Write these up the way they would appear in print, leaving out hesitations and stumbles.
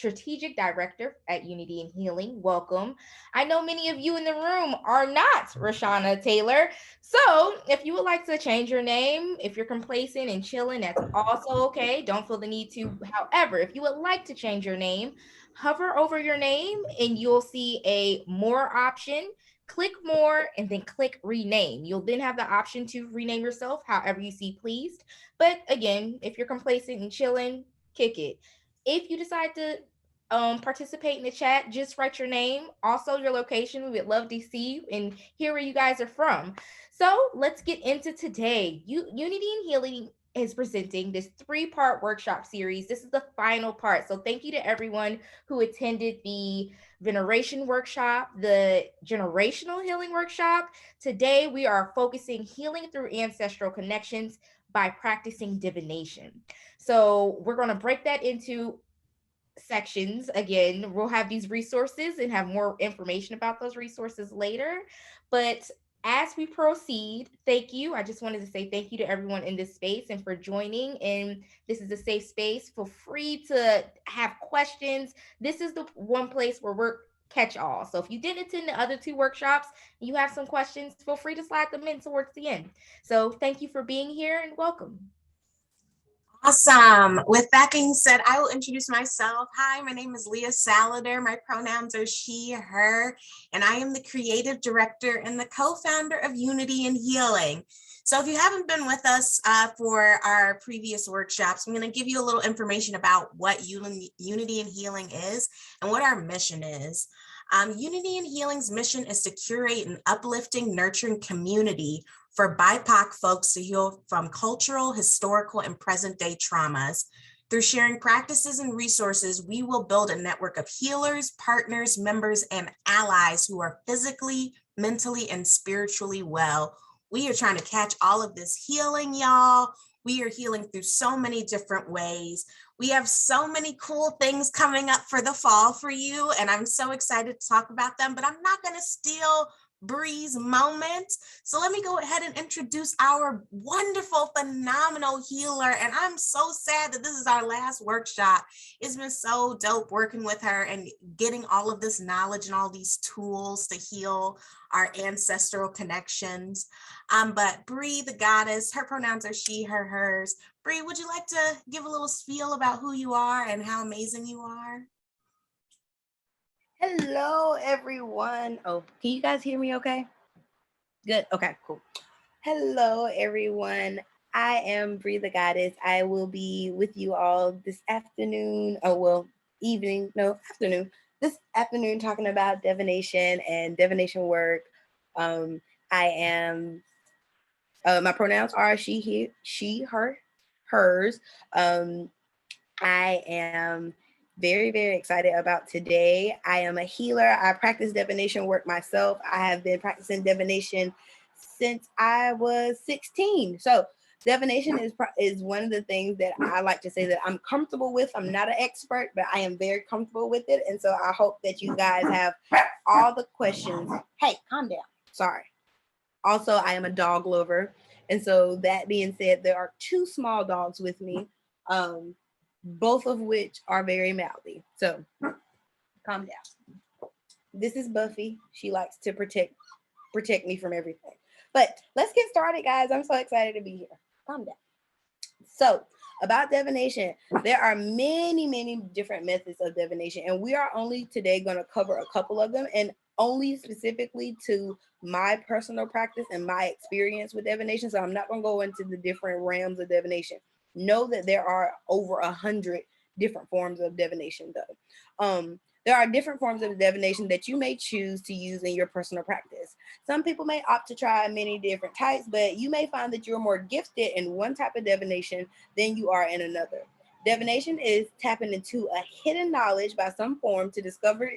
Strategic Director at Unity and Healing. Welcome. I know many of you in the room are not Rashana Taylor. So if you would like to change your name, if you're complacent and chilling, that's also okay. Don't feel the need to. However, if you would like to change your name, hover over your name and you'll see a more option. Click more and then click rename. You'll then have the option to rename yourself however you see pleased. But again, if you're complacent and chilling, kick it. If you decide to participate in the chat, just write your name, also your location. We would love to see you and hear where you guys are from. So let's get into today. Unity and Healing is presenting this 3-part workshop series. This is the final part. So thank you to everyone who attended the veneration workshop, the generational healing workshop. Today we are focusing healing through ancestral connections by practicing divination. So we're going to break that into sections. Again, we'll have these resources and have more information about those resources later. But as we proceed, thank you. I just wanted to say thank you to everyone in this space and for joining. And this is a safe space. Feel free to have questions. This is the one place where we're catch all. So if you didn't attend the other 2 workshops and you have some questions, feel free to slide them in towards the end. So thank you for being here and welcome. Awesome. With that being said, I will introduce myself. Hi, my name is Leah Salader. My pronouns are she, her, and I am the creative director and the co-founder of Unity and Healing. So if you haven't been with us for our previous workshops, I'm going to give you a little information about what Unity and Healing is and what our mission is. Unity and Healing's mission is to curate an uplifting, nurturing community for BIPOC folks to heal from cultural, historical, and present-day traumas. Through sharing practices and resources, we will build a network of healers, partners, members, and allies who are physically, mentally, and spiritually well. We are trying to catch all of this healing, y'all. We are healing through so many different ways. We have so many cool things coming up for the fall for you, and I'm so excited to talk about them, but I'm not going to steal Bree's moment. So let me go ahead and introduce our wonderful, phenomenal healer. And I'm so sad that this is our last workshop. It's been so dope working with her and getting all of this knowledge and all these tools to heal our ancestral connections. But Bree, the goddess, her pronouns are she, her, hers. Bree, would you like to give a little spiel about who you are and how amazing you are? Hello, everyone. Oh, can you guys hear me okay? Good. Okay, cool. Hello, everyone. I am Bree the Goddess. I will be with you all this afternoon. Oh, well, afternoon. This afternoon talking about divination and divination work. I am, my pronouns are she, her, hers. I am very, very excited about today. I am a healer. I practice divination work myself. I have been practicing divination since I was 16. So divination is one of the things that I like to say that I'm comfortable with. I'm not an expert, but I am very comfortable with it. And so I hope that you guys have all the questions. Hey, calm down. Sorry. Also, I am a dog lover. And so that being said, there are 2 small dogs with me. Both of which are very mouthy. So calm down. This is Buffy. She likes to protect me from everything. But let's get started, guys. I'm so excited to be here. Calm down. So about divination, there are many, many different methods of divination. And we are only today going to cover a couple of them and only specifically to my personal practice and my experience with divination. So I'm not going to go into the different realms of divination. Know that there are over 100 different forms of divination, though. There are different forms of divination that you may choose to use in your personal practice. Some people may opt to try many different types, but you may find that you're more gifted in one type of divination than you are in another. Divination is tapping into a hidden knowledge by some form to discover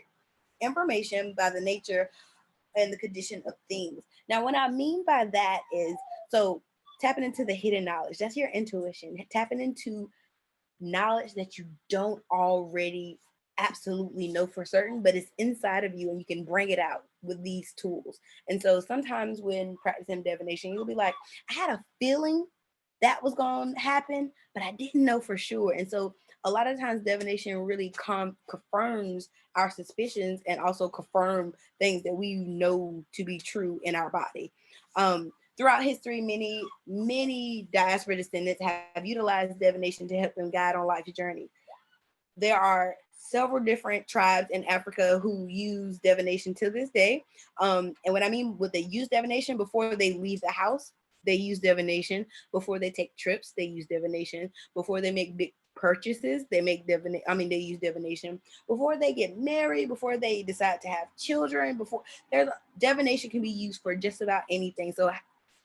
information by the nature and the condition of things. Now, what I mean by that is, so tapping into the hidden knowledge, that's your intuition, tapping into knowledge that you don't already absolutely know for certain, but it's inside of you and you can bring it out with these tools. And so sometimes when practicing divination, you'll be like, I had a feeling that was going to happen, but I didn't know for sure. And so a lot of times divination really confirms our suspicions and also confirm things that we know to be true in our body. Throughout history, many diaspora descendants have utilized divination to help them guide on life's journey. There are several different tribes in Africa who use divination to this day. And what I mean, what they use divination before they leave the house, they use divination. Before they take trips, they use divination. Before they make big purchases, they make divination. I mean, they use divination. Before they get married, before they decide to have children, before there's divination can be used for just about anything. So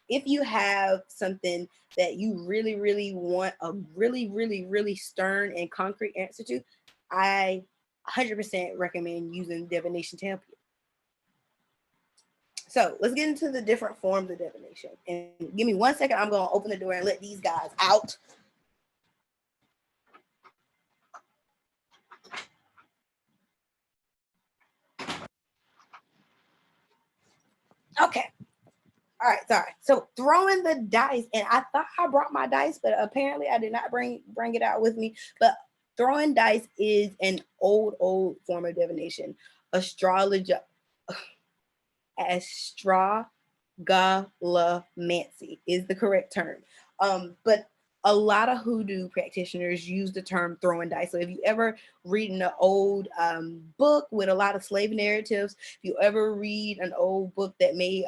if you have something that you really want a really stern and concrete answer to, I 100% recommend using divination to help you. So let's get into the different forms of divination. And give me 1 second. I'm going to open the door and let these guys out. Okay. All right, sorry. So throwing the dice, and I thought I brought my dice, but apparently I did not bring it out with me. But throwing dice is an old form of divination. Astrology, astrogalomancy is the correct term. But a lot of hoodoo practitioners use the term throwing dice. So if you ever read an old book with a lot of slave narratives, if you ever read an old book that may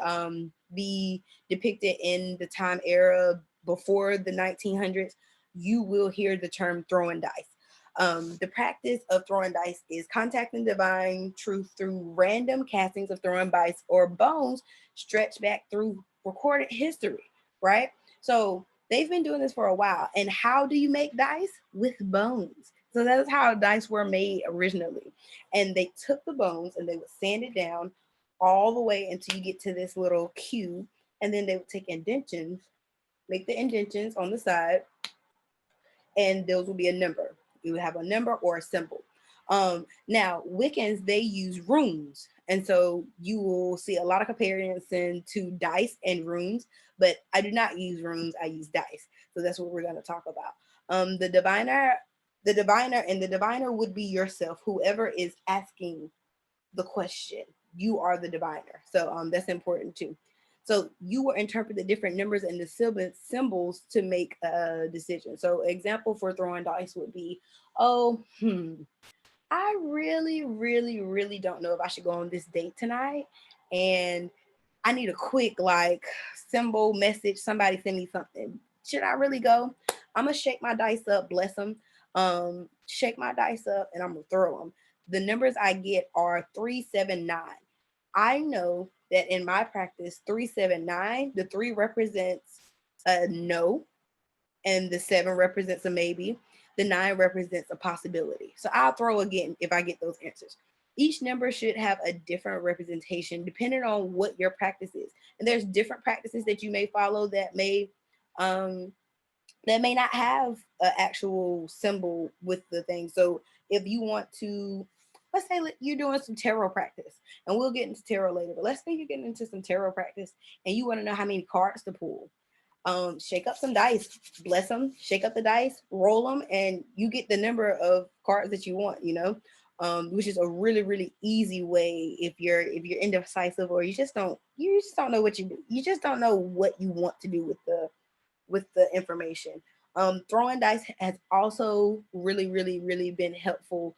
be depicted in the time era before the 1900s, you will hear the term throwing dice. The practice of throwing dice is contacting divine truth through random castings of throwing dice or bones stretched back through recorded history, right? So they've been doing this for a while. And how do you make dice? With bones. So that's how dice were made originally. And they took the bones and they would sand it down all the way until you get to this little cube. And then they would take indentions, make the indentions on the side, and those will be a number. You would have a number or a symbol. Now, Wiccans, they use runes. And so you will see a lot of comparison to dice and runes, but I do not use runes, I use dice. So that's what we're going to talk about. The diviner would be yourself, whoever is asking the question. You are the diviner. So that's important too. So you will interpret the different numbers and the symbols to make a decision. So example for throwing dice would be, oh, I really don't know if I should go on this date tonight. And I need a quick like symbol message. Somebody send me something. Should I really go? I'm gonna shake my dice up, bless them. Shake my dice up and I'm gonna throw them. The numbers I get are 379. I know that in my practice, 379, the 3 represents a no, and the 7 represents a maybe. The 9 represents a possibility. So I'll throw again if I get those answers. Each number should have a different representation depending on what your practice is. And there's different practices that you may follow um, that may not have an actual symbol with the thing. So if you want to, let's say you're doing some tarot practice, and we'll get into tarot later, but let's say you're getting into some tarot practice and you want to know how many cards to pull. Shake up some dice, bless them, shake up the dice, roll them, and you get the number of cards that you want, which is a really easy way if you're indecisive or you just don't know what you do. You just don't know what you want to do with the information. Throwing dice has also really been helpful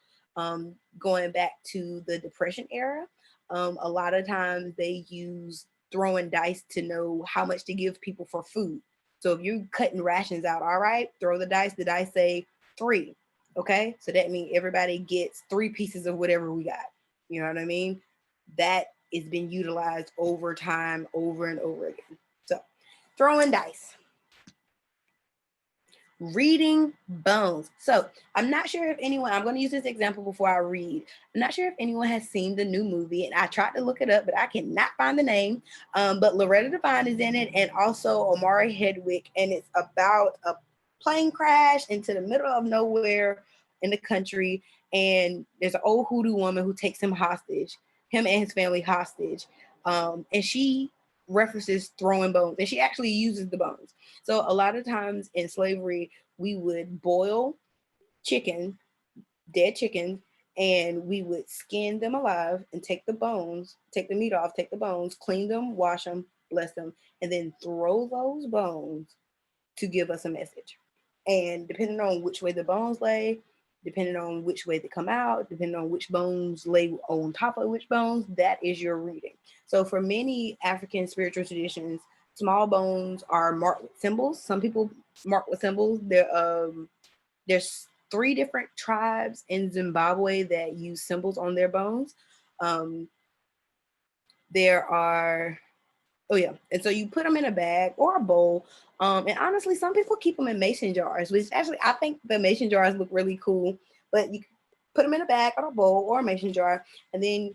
going back to the Depression era. A lot of times they use throwing dice to know how much to give people for food. So if you're cutting rations out, all right, throw the dice. The dice say 3. Okay, so that means everybody gets 3 pieces of whatever we got. You know what I mean? That is been utilized over time, over and over again. So throwing dice. Reading bones. So I'm not sure if I'm going to use this example before I read. I'm not sure if anyone has seen the new movie, and I tried to look it up, but I cannot find the name. But Loretta Devine is in it, and also Omari Hedwig, and it's about a plane crash into the middle of nowhere in the country, and there's an old hoodoo woman who takes him and his family hostage, and she references throwing bones, and she actually uses the bones. So a lot of times in slavery, we would boil chicken, dead chickens, and we would skin them alive and take the bones, take the meat off, take the bones, clean them, wash them, bless them, and then throw those bones to give us a message. And depending on which way the bones lay, depending on which way they come out, depending on which bones lay on top of which bones, that is your reading. So for many African spiritual traditions, small bones are marked with symbols. Some people mark with symbols. There's three different tribes in Zimbabwe that use symbols on their bones. Um, there are Oh yeah, and so you put them in a bag or a bowl. And honestly, some people keep them in mason jars, which actually I think the mason jars look really cool. But you put them in a bag or a bowl or a mason jar, and then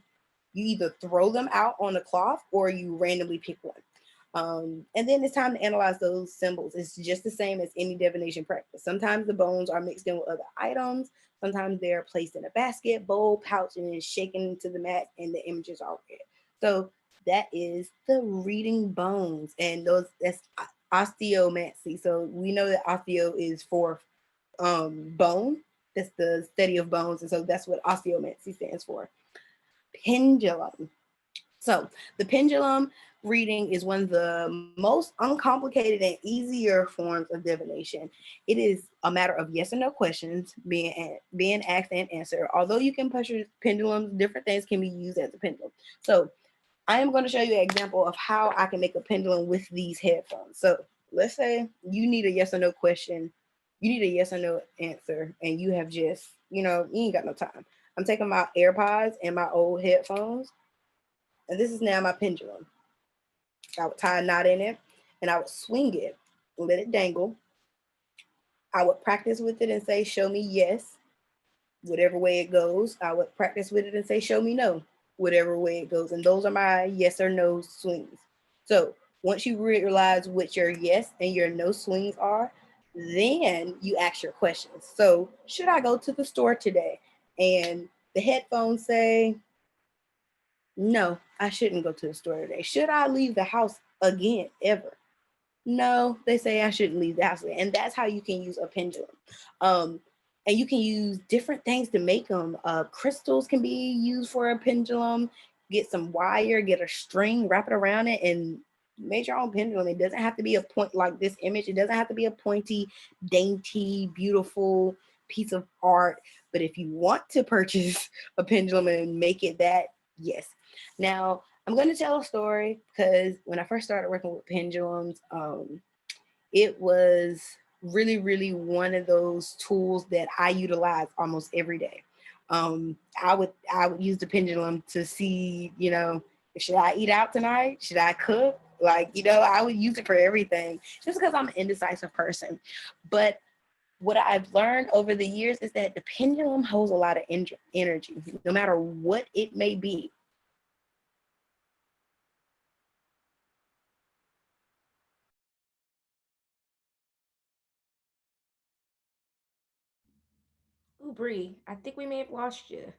you either throw them out on the cloth or you randomly pick one. And then it's time to analyze those symbols. It's just the same as any divination practice. Sometimes the bones are mixed in with other items. Sometimes they're placed in a basket, bowl, pouch, and then shaken into the mat, and the images are read. So that is the reading bones, and that's osteomancy. So we know that osteo is for bone. That's the study of bones, and so that's what osteomancy stands for. Pendulum. So the pendulum reading is one of the most uncomplicated and easier forms of divination. It is a matter of yes and no questions being asked and answered. Although you can push your pendulums, different things can be used as a pendulum. So I am going to show you an example of how I can make a pendulum with these headphones. So let's say you need a yes or no question. You need a yes or no answer, and you have just, you ain't got no time. I'm taking my AirPods and my old headphones, and this is now my pendulum. I would tie a knot in it, and I would swing it, let it dangle. I would practice with it and say, show me yes, whatever way it goes. I would practice with it and say, show me no, whatever way it goes. And those are my yes or no swings. So once you realize what your yes and your no swings are, then you ask your questions. So should I go to the store today? And the headphones say, no, I shouldn't go to the store today. Should I leave the house again ever? No, they say I shouldn't leave the house. And that's how you can use a pendulum. Um, and you can use different things to make them. Crystals can be used for a pendulum. Get some wire, get a string, wrap it around it, and make your own pendulum. It doesn't have to be a point like this image. It doesn't have to be a pointy, dainty, beautiful piece of art. But if you want to purchase a pendulum and make it that, yes. Now, I'm going to tell a story because when I first started working with pendulums, it was really, really one of those tools that I utilize almost every day. I would use the pendulum to see, should I eat out tonight? Should I cook? Like, I would use it for everything just because I'm an indecisive person. But what I've learned over the years is that the pendulum holds a lot of energy, no matter what it may be. Ooh, Bree, I think we may have lost you.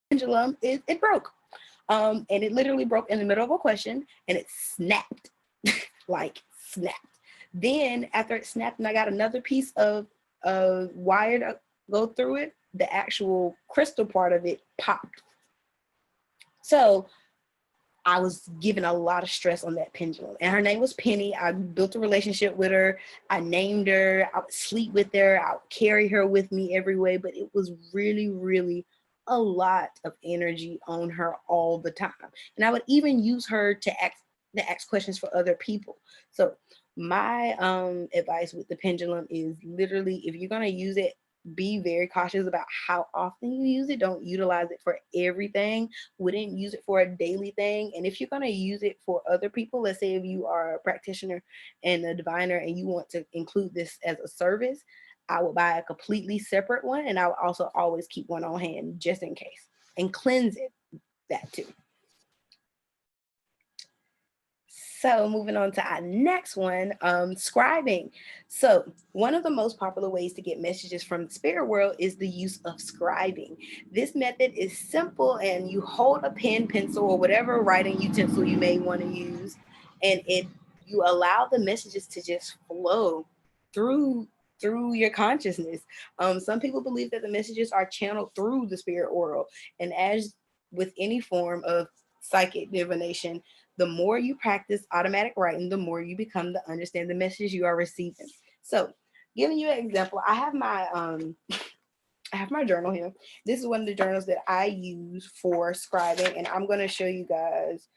Pendulum, it broke. And it literally broke in the middle of a question and it snapped, like snapped. Then after it snapped and I got another piece of wire to go through it, the actual crystal part of it popped. So I was given a lot of stress on that pendulum. And her name was Penny. I built a relationship with her. I named her. I would sleep with her. I would carry her with me every way. But it was really, really a lot of energy on her all the time. And I would even use her to ask questions for other people. So my advice with the pendulum is literally, if you're gonna use it, be very cautious about how often you use it. Don't utilize it for everything. Wouldn't use it for a daily thing. And if you're going to use it for other people, let's say if you are a practitioner and a diviner and you want to include this as a service, I would buy a completely separate one, and I would also always keep one on hand just in case, and cleanse it, that too. So moving on to our next one, scribing. So one of the most popular ways to get messages from the spirit world is the use of scribing. This method is simple, and you hold a pen, pencil, or whatever writing utensil you may want to use, and you allow the messages to just flow through through your consciousness. Some people believe that the messages are channeled through the spirit world. And as with any form of psychic divination, the more you practice automatic writing, the more you become to understand the messages you are receiving. So, giving you an example, I have my journal here. This is one of the journals that I use for scribing, and I'm going to show you guys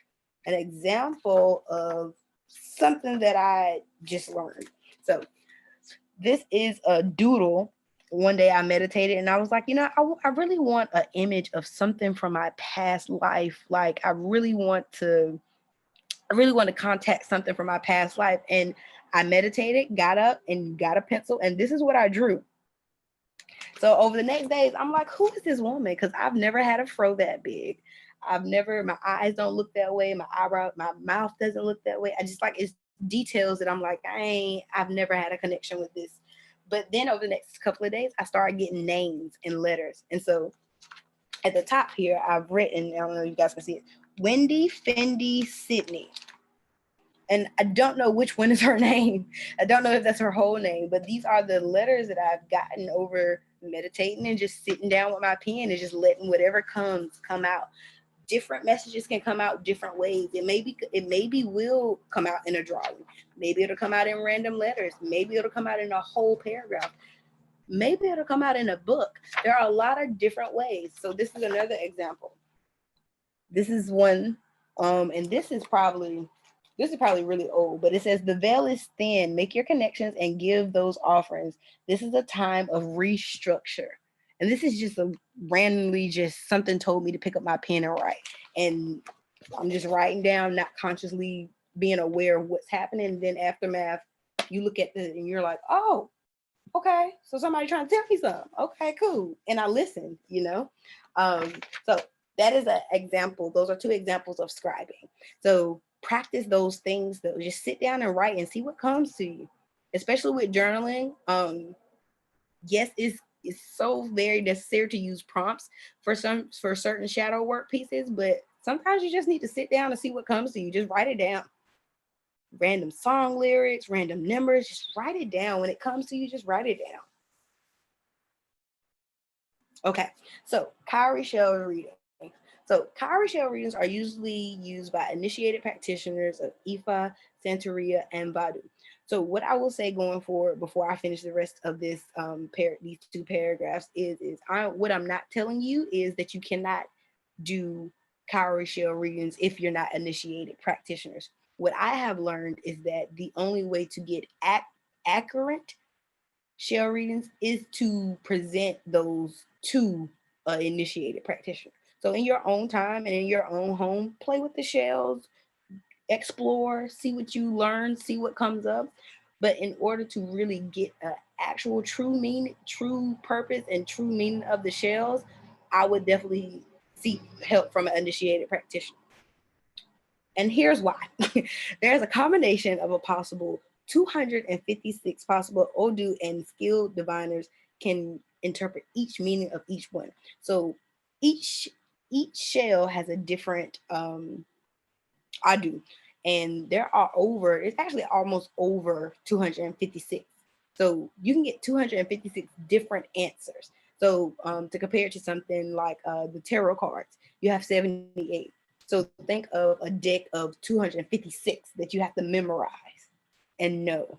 an example of something that I just learned. So, this is a doodle. One day I meditated and I was like, I really want an image of something from my past life. Like, I really want to contact something from my past life. And I meditated, got up, and got a pencil, and this is what I drew. So over the next days, I'm like, who is this woman? Because I've never had a fro that big. My eyes don't look that way. My eyebrow, my mouth doesn't look that way. I just like, it's details that I'm like, I've never had a connection with this. But then over the next couple of days, I started getting names and letters. And so at the top here, I've written, I don't know if you guys can see it, Wendy Fendi Sydney. And I don't know which one is her name. I don't know if that's her whole name, but these are the letters that I've gotten over meditating and just sitting down with my pen and just letting whatever comes come out. Different messages can come out different ways. It maybe will come out in a drawing. Maybe it'll come out in random letters. Maybe it'll come out in a whole paragraph. Maybe it'll come out in a book. There are a lot of different ways. So this is another example. This is one, and this is probably really old, but it says the veil is thin. Make your connections and give those offerings. This is a time of restructure. And this is just a randomly just something told me to pick up my pen and write. And I'm just writing down, not consciously being aware of what's happening. And then aftermath, you look at it and you're like, oh, okay. So somebody trying to tell me something. Okay, cool. And I listen. Um, so that is an example. Those are two examples of scribing. So practice those things though. Just sit down and write and see what comes to you. Especially with journaling. Yes, it's so very necessary to use prompts for certain shadow work pieces, but sometimes you just need to sit down and see what comes to you. Just write it down. Random song lyrics, random numbers, just write it down. When it comes to you, just write it down. Okay, so cowrie shell reading. So cowrie shell readings are usually used by initiated practitioners of Ifa, Santeria, and Badu. So what I will say going forward before I finish the rest of these two paragraphs what I'm not telling you is that you cannot do cowrie shell readings if you're not initiated practitioners. What I have learned is that the only way to get accurate shell readings is to present those to an initiated practitioner. So in your own time and in your own home, play with the shells, explore, see what you learn, see what comes up. But in order to really get an actual true meaning, true purpose, and true meaning of the shells, I would definitely seek help from an initiated practitioner. And here's why. There's a combination of a possible 256 possible Odu and skilled diviners can interpret each meaning of each one. So each each shell has a different Adu. And it's actually almost over 256. So you can get 256 different answers. So to compare it to something like the tarot cards, you have 78. So think of a deck of 256 that you have to memorize and know.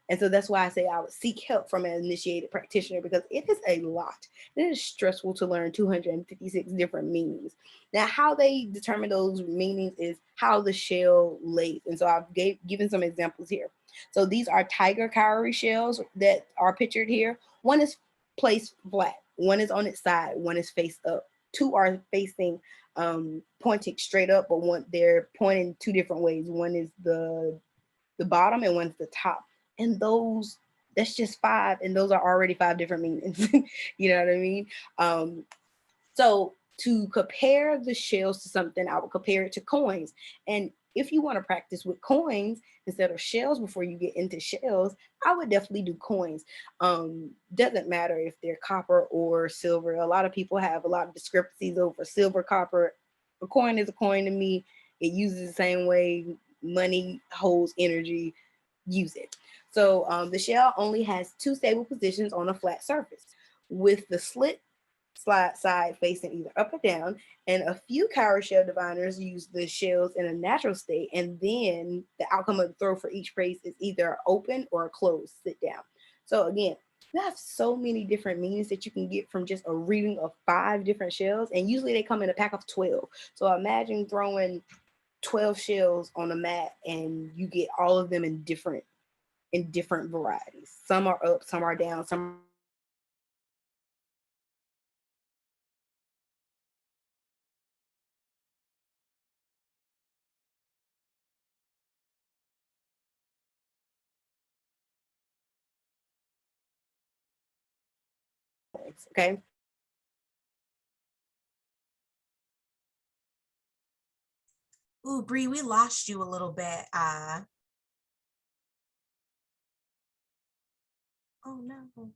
And so that's why I say I would seek help from an initiated practitioner because it is a lot. It is stressful to learn 256 different meanings. Now, how they determine those meanings is how the shell lays. And so I've given some examples here. So these are tiger cowrie shells that are pictured here. One is placed flat, one is on its side, one is face up. Two are facing pointing straight up, but they're pointing two different ways. One is the bottom and one's the top. And that's just five, and those are already five different meanings. You know what I mean? So to compare the shells to something, I would compare it to coins. And if you want to practice with coins instead of shells before you get into shells, I would definitely do coins. Doesn't matter if they're copper or silver. A lot of people have a lot of discrepancies over silver, copper. A coin is a coin to me. It uses the same way money holds energy. Use it. So the shell only has two stable positions on a flat surface, with the slit slide side facing either up or down. And a few cowrie shell diviners use the shells in a natural state, and then the outcome of the throw for each phrase is either open or a closed sit down. So again, you have so many different meanings that you can get from just a reading of 5 different shells, and usually they come in a pack of 12. So imagine throwing 12 shells on a mat and you get all of them in different varieties. Some are up, some are down, some are open, some are closed. So okay. Ooh, Bree, we lost you a little bit. Oh no. Can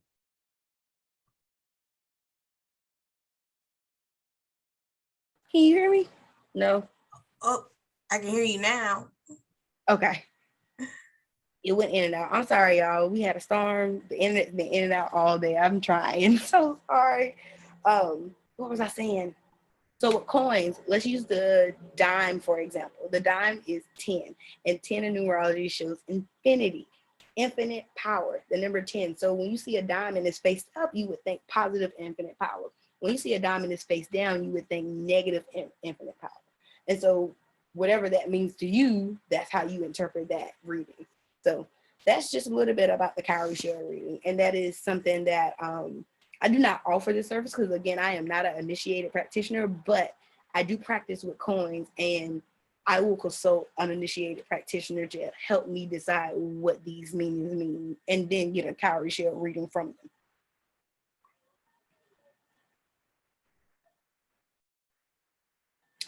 you hear me? No. Oh, I can hear you now. Okay. It went in and out. I'm sorry, y'all. We had a storm. The internet's been in and out all day. I'm trying. So sorry. What was I saying? So with coins, let's use the dime for example. The dime is 10, and 10 in numerology shows infinity, infinite power, the number 10. So when you see a diamond is face up, you would think positive infinite power. When you see a diamond is face down, you would think negative infinite power. And so whatever that means to you, that's how you interpret that reading. So that's just a little bit about the cowrie shell reading. And that is something that I do not offer this service because, again, I am not an initiated practitioner, but I do practice with coins, and I will consult an initiated practitioner to help me decide what these meanings mean and then get a cowrie shell reading from them.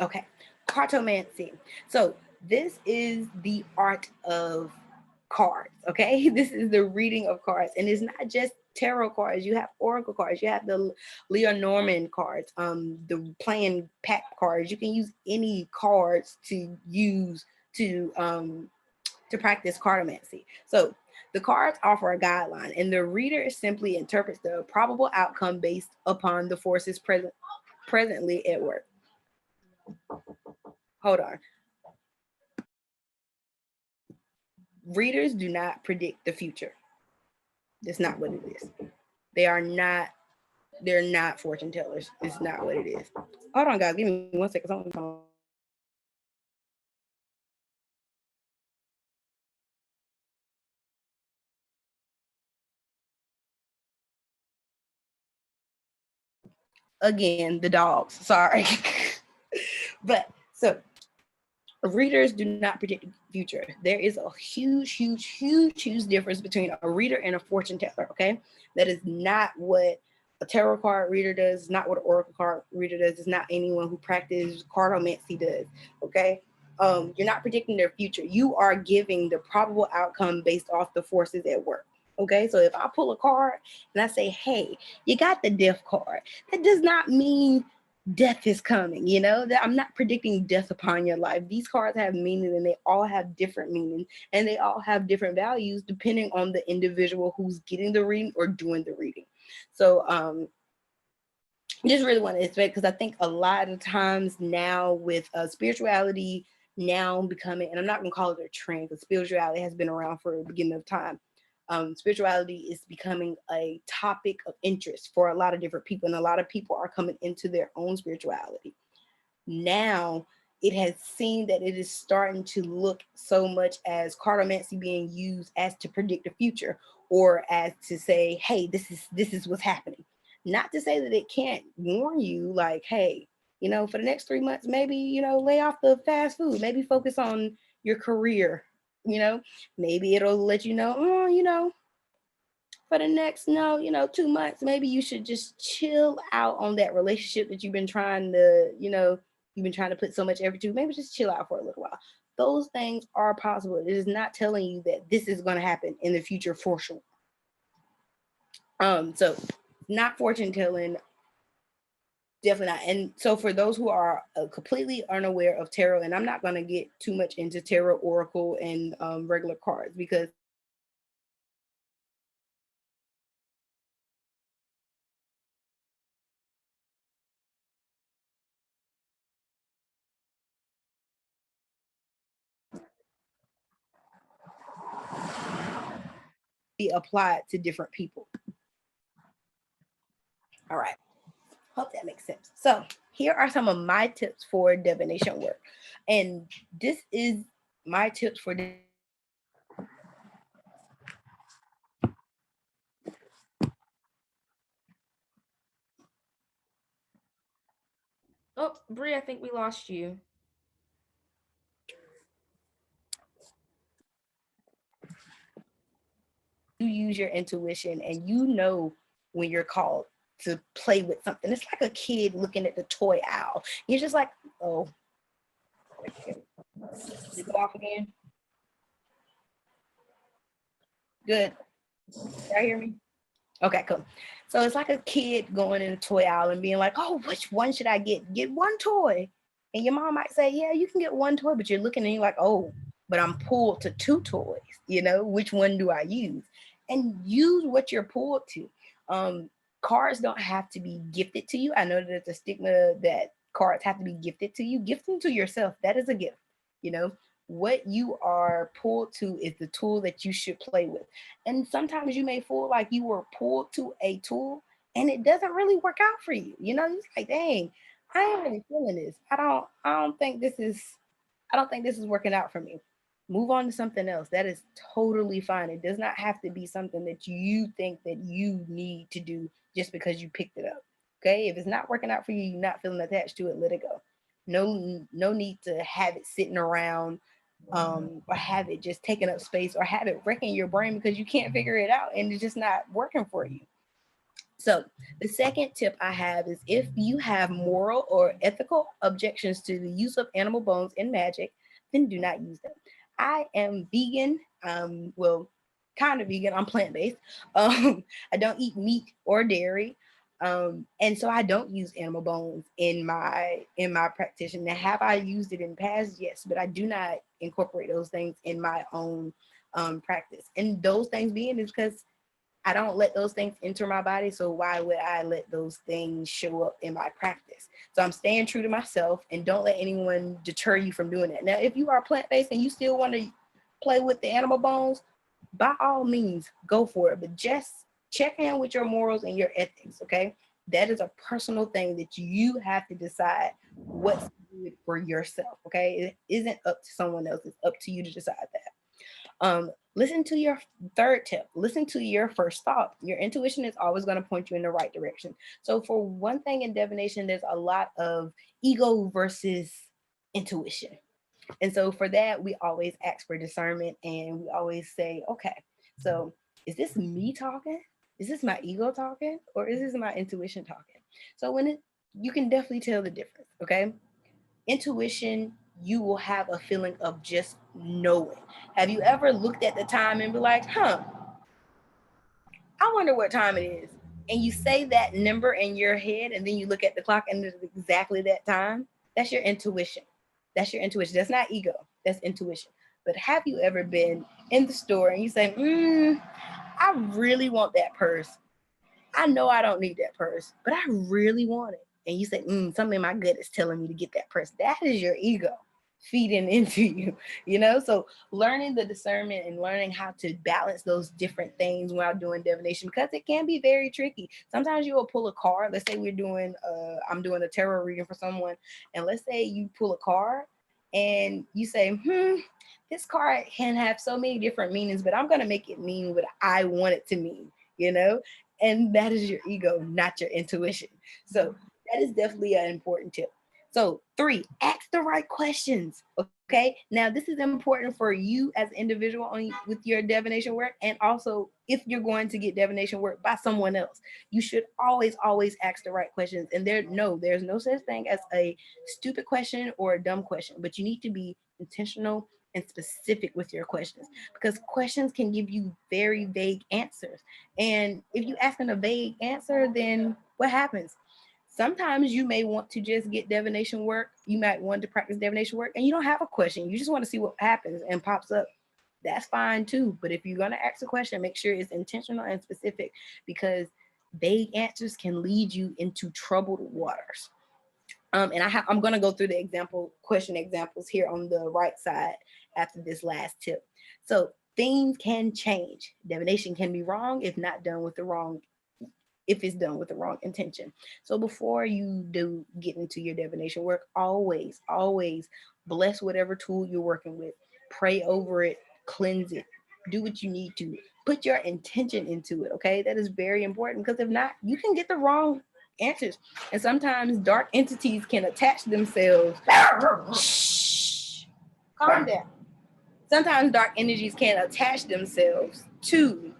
Okay, cartomancy. So this is the art of cards. Okay, this is the reading of cards, and it's not just tarot cards. You have oracle cards. You have the Lenormand cards. The playing pack cards. You can use any cards to use to practice cartomancy. So the cards offer a guideline, and the reader simply interprets the probable outcome based upon the forces presently at work. Hold on. Readers do not predict the future. That's not what it is. They are not. They're not fortune tellers. It's not what it is. Hold on, guys. Give me 1 second. Again, the dogs. Sorry, but so readers do not predict the future. There is a huge difference between a reader and a fortune teller. Okay, that is not what a tarot card reader does. It's not what an oracle card reader does. It's not anyone who practices cartomancy does. Okay, you're not predicting their future. You are giving the probable outcome based off the forces at work. Okay, so if I pull a card and I say, "Hey, you got the death card," that does not mean death is coming. That I'm not predicting death upon your life. These cards have meaning, and they all have different meanings, and they all have different values depending on the individual who's getting the reading or doing the reading. So just really want to expect, because I think a lot of times now with spirituality now becoming, and I'm not going to call it a trend because spirituality has been around for the beginning of time. Spirituality is becoming a topic of interest for a lot of different people, and a lot of people are coming into their own spirituality. Now it has seen that it is starting to look so much as cartomancy being used as to predict the future, or as to say, hey, this is what's happening. Not to say that it can't warn you, like, hey, for the next 3 months, maybe, lay off the fast food, maybe focus on your career, you know, maybe it'll let you know, oh, for the next, no, 2 months, maybe you should just chill out on that relationship that you've been trying to put so much effort to. Maybe just chill out for a little while. Those things are possible. It is not telling you that this is going to happen in the future for sure. So not fortune telling, definitely not. And so for those who are completely unaware of tarot, and I'm not going to get too much into tarot, oracle, and regular cards, because be applied to different people. All right. Hope that makes sense. So here are some of my tips for divination work. And this is my tips for Oh, Bree, I think we lost you. you use your intuition and you know when you're called to play with something. It's like a kid looking at the toy owl. You're just like, oh, did it go off again? Good. Y'all hear me? Okay, cool. So it's like a kid going in a toy aisle and being like, oh, which one should I get? Get one toy. And your mom might say, yeah, you can get one toy, but you're looking and you're like, oh, but I'm pulled to two toys. You know, which one do I use? And use what you're pulled to. Um, Cards don't have to be gifted to you. I know that there's a stigma that cards have to be gifted to you. Gift them to yourself. That is a gift. You know, what you are pulled to is the tool that you should play with. And sometimes you may feel like you were pulled to a tool and it doesn't really work out for you. You know, it's like, dang, I ain't really feeling this. I don't think this is working out for me. Move on to something else. That is totally fine. It does not have to be something that you think that you need to do just because you picked it up. Okay. If it's not working out for you, you're not feeling attached to it, let it go. No need to have it sitting around, or have it just taking up space, or have it wrecking your brain because you can't figure it out and it's just not working for you. So, the second tip I have is if you have moral or ethical objections to the use of animal bones in magic, then do not use them. I am vegan, well, kind of vegan, I'm plant based. I don't eat meat or dairy. And so I don't use animal bones in my practitioner. Now, have I used it in the past? Yes, but I do not incorporate those things in my own practice. And those things being is because I don't let those things enter my body. So why would I let those things show up in my practice? So I'm staying true to myself and don't let anyone deter you from doing that. Now, if you are plant-based and you still want to play with the animal bones, by all means, go for it. But just check in with your morals and your ethics, okay? That is a personal thing that you have to decide what's good for yourself, okay? It isn't up to someone else. It's up to you to decide that. Listen to your third tip. Listen to your first thought. Your intuition is always going to point you in the right direction. So, for one thing in divination, there's a lot of ego versus intuition. And so, for that, we always ask for discernment and we always say, okay, so is this me talking? Is this my ego talking? Or is this my intuition talking? So, you can definitely tell the difference, okay? Intuition, you will have a feeling of just knowing. Have you ever looked at the time and be like, I wonder what time it is? And you say that number in your head, and then you look at the clock and it's exactly that time. That's your intuition. That's your intuition. That's not ego, that's intuition. But have you ever been in the store and you say, I really want that purse. I know I don't need that purse, but I really want it. And you say, something in my gut is telling me to get that purse. That is your ego feeding into you, you know? So learning the discernment and learning how to balance those different things while doing divination, because it can be very tricky. Sometimes you will pull a card. Let's say I'm doing a tarot reading for someone. And let's say you pull a card and you say, this card can have so many different meanings, but I'm going to make it mean what I want it to mean, you know? And that is your ego, not your intuition. So that is definitely an important tip. So 3, ask the right questions. Okay. Now this is important for you as an individual with your divination work, and also if you're going to get divination work by someone else, you should always ask the right questions. And there's no such thing as a stupid question or a dumb question, but you need to be intentional and specific with your questions, because questions can give you very vague answers. And if you ask them a vague answer, then what happens? Sometimes you may want to just get divination work. You might want to practice divination work and you don't have a question. You just want to see what happens and pops up. That's fine too. But if you're going to ask a question, make sure it's intentional and specific, because vague answers can lead you into troubled waters. And I'm going to go through the question examples here on the right side after this last tip. So things can change. Divination can be wrong if not done with the wrong, if it's done with the wrong intention. So before you do get into your divination work, always bless whatever tool you're working with. Pray over it, cleanse it, do what you need to. Put your intention into it, okay? That is very important because if not, you can get the wrong answers. And sometimes dark entities can attach themselves. Shh. Calm down. Sometimes dark energies can attach themselves to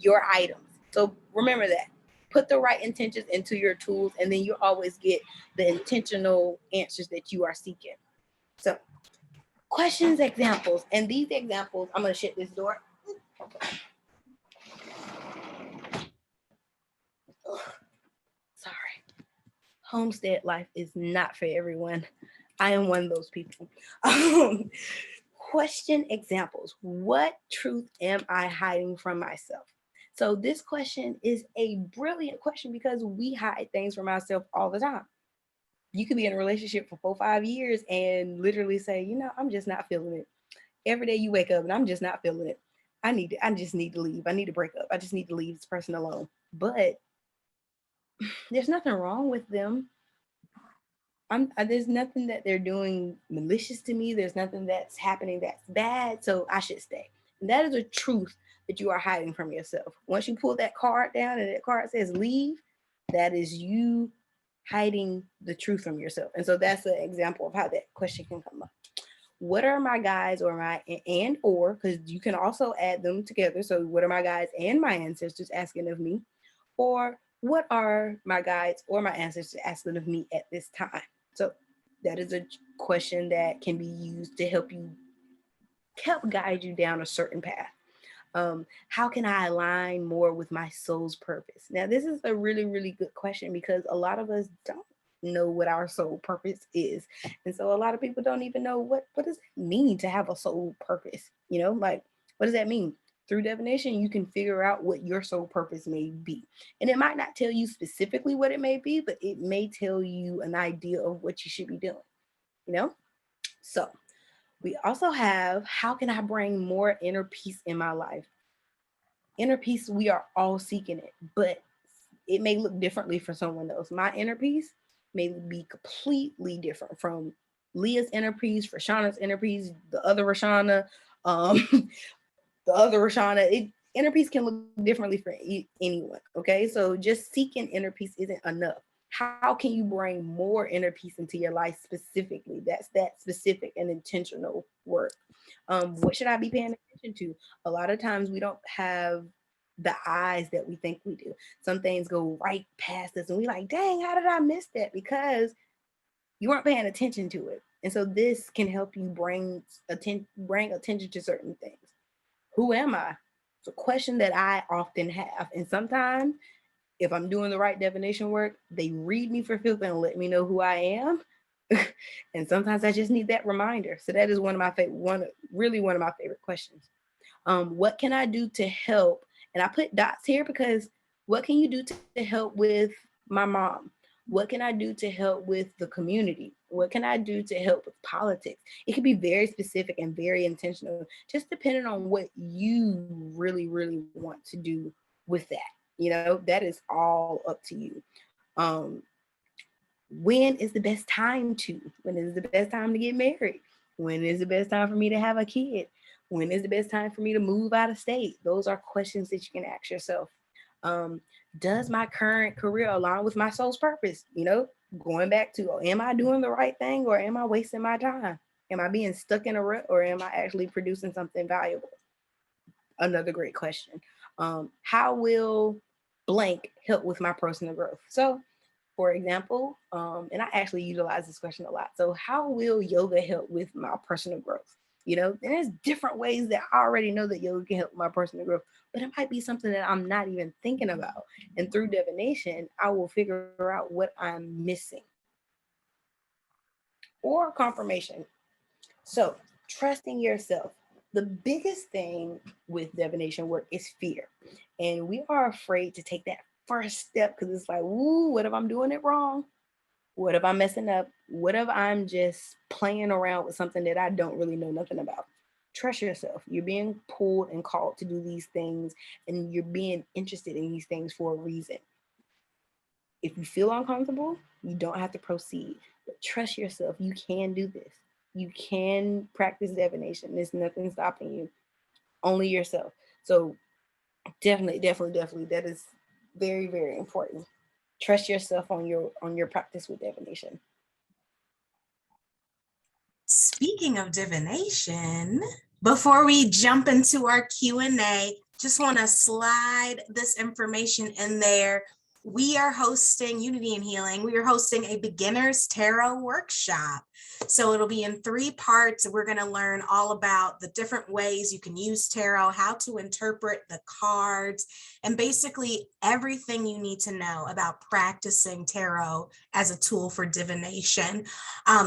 your items. So remember that. Put the right intentions into your tools, and then you always get the intentional answers that you are seeking. So, questions, examples. And these examples, I'm going to shut this door. Ugh, sorry. Homestead life is not for everyone. I am one of those people. Question examples. What truth am I hiding from myself? So this question is a brilliant question because we hide things from ourselves all the time. You could be in a relationship for 4 or 5 years and literally say, I'm just not feeling it. Every day you wake up and I'm just not feeling it. I just need to leave. I need to break up. I just need to leave this person alone. But there's nothing wrong with them. There's nothing that they're doing malicious to me. There's nothing that's happening that's bad. So I should stay. And that is a truth that you are hiding from yourself. Once you pull that card down and that card says leave, that is you hiding the truth from yourself. And so that's an example of how that question can come up. What are my guides or my and or, because you can also add them together. So what are my guides and my ancestors asking of me? Or what are my guides or my ancestors asking of me at this time? So that is a question that can be used to help guide you down a certain path. How can I align more with my soul's purpose? Now, this is a really, really good question because a lot of us don't know what our soul purpose is. And so a lot of people don't even know what does it mean to have a soul purpose? Like, what does that mean? Through divination, you can figure out what your soul purpose may be. And it might not tell you specifically what it may be, but it may tell you an idea of what you should be doing. So we also have, how can I bring more inner peace in my life? Inner peace, we are all seeking it, but it may look differently for someone else. My inner peace may be completely different from Leah's inner peace, Rashana's inner peace, the other Rashana, the other Rashana. Inner peace can look differently for anyone. Okay, so just seeking inner peace isn't enough. How can you bring more inner peace into your life specifically? That's that specific and intentional work. What should I be paying attention to? A lot of times we don't have the eyes that we think we do. Some things go right past us and we like, dang, how did I miss that? Because you weren't paying attention to it. And so this can help you bring attention to certain things. Who am I? It's a question that I often have. And sometimes if I'm doing the right divination work, they read me for filth and let me know who I am. And sometimes I just need that reminder. So that is one of my favorite questions. What can I do to help? And I put dots here because what can you do to help with my mom? What can I do to help with the community? What can I do to help with politics? It can be very specific and very intentional, just depending on what you really, really want to do with that. That is all up to you. Um, when is the best time to? When is the best time to get married? When is the best time for me to have a kid? When is the best time for me to move out of state? Those are questions that you can ask yourself. Um, does my current career align with my soul's purpose? Going back to, am I doing the right thing or am I wasting my time? Am I being stuck in a rut or am I actually producing something valuable? Another great question. How will blank help with my personal growth? So for example, and I actually utilize this question a lot. So how will yoga help with my personal growth? And there's different ways that I already know that yoga can help my personal growth, but it might be something that I'm not even thinking about. And through divination, I will figure out what I'm missing or confirmation. So trusting yourself. The biggest thing with divination work is fear. And we are afraid to take that first step because it's like, ooh, what if I'm doing it wrong? What if I'm messing up? What if I'm just playing around with something that I don't really know nothing about? trust yourself. You're being pulled and called to do these things, and you're being interested in these things for a reason. If you feel uncomfortable, you don't have to proceed. But trust yourself. You can do this. You can practice divination. There's nothing stopping you. Only yourself. So definitely, that is very, very important. Trust yourself on your practice with divination. Speaking of divination, before we jump into our Q&A, just want to slide this information in there. We are hosting Unity and Healing. We are hosting a beginner's tarot workshop. So it'll be in 3 parts. We're going to learn all about the different ways you can use tarot, how to interpret the cards, and basically everything you need to know about practicing tarot as a tool for divination.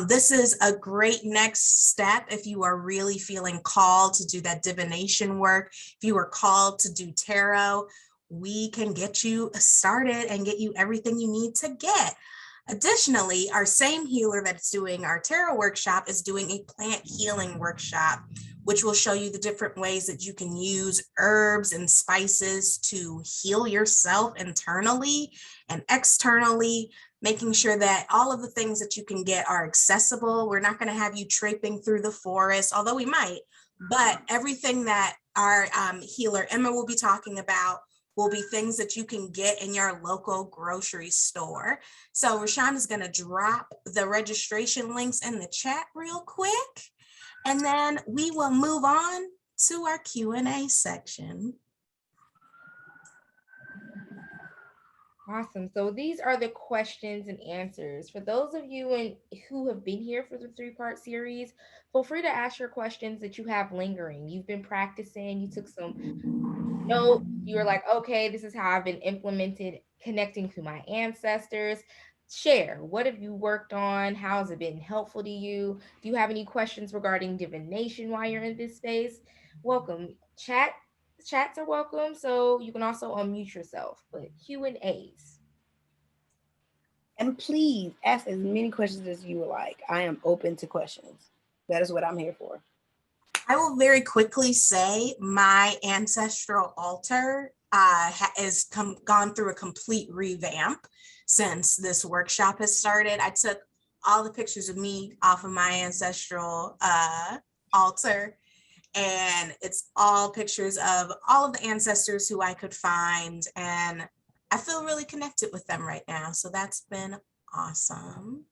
This is a great next step if you are really feeling called to do that divination work. If you are called to do tarot, we can get you started and get you everything you need to get. Additionally, our same healer that's doing our tarot workshop is doing a plant healing workshop, which will show you the different ways that you can use herbs and spices to heal yourself internally and externally, making sure that all of the things that you can get are accessible. We're not going to have you traipsing through the forest, although we might, but everything that our healer Emma will be talking about will be things that you can get in your local grocery store. So Rashawn is going to drop the registration links in the chat real quick, and then we will move on to our Q&A section. Awesome. So these are the questions and answers. For those of you who have been here for the 3-part series, feel free to ask your questions that you have lingering. You've been practicing, you took some notes, you were like, okay, this is how I've been implemented connecting to my ancestors. Share, what have you worked on? How has it been helpful to you? Do you have any questions regarding divination while you're in this space? Welcome. Chats are welcome, so you can also unmute yourself. But Q&As. And please ask as many questions as you would like. I am open to questions. That is what I'm here for. I will very quickly say my ancestral altar has gone through a complete revamp since this workshop has started. I took all the pictures of me off of my ancestral altar, and it's all pictures of all of the ancestors who I could find, and I feel really connected with them right now. So that's been awesome.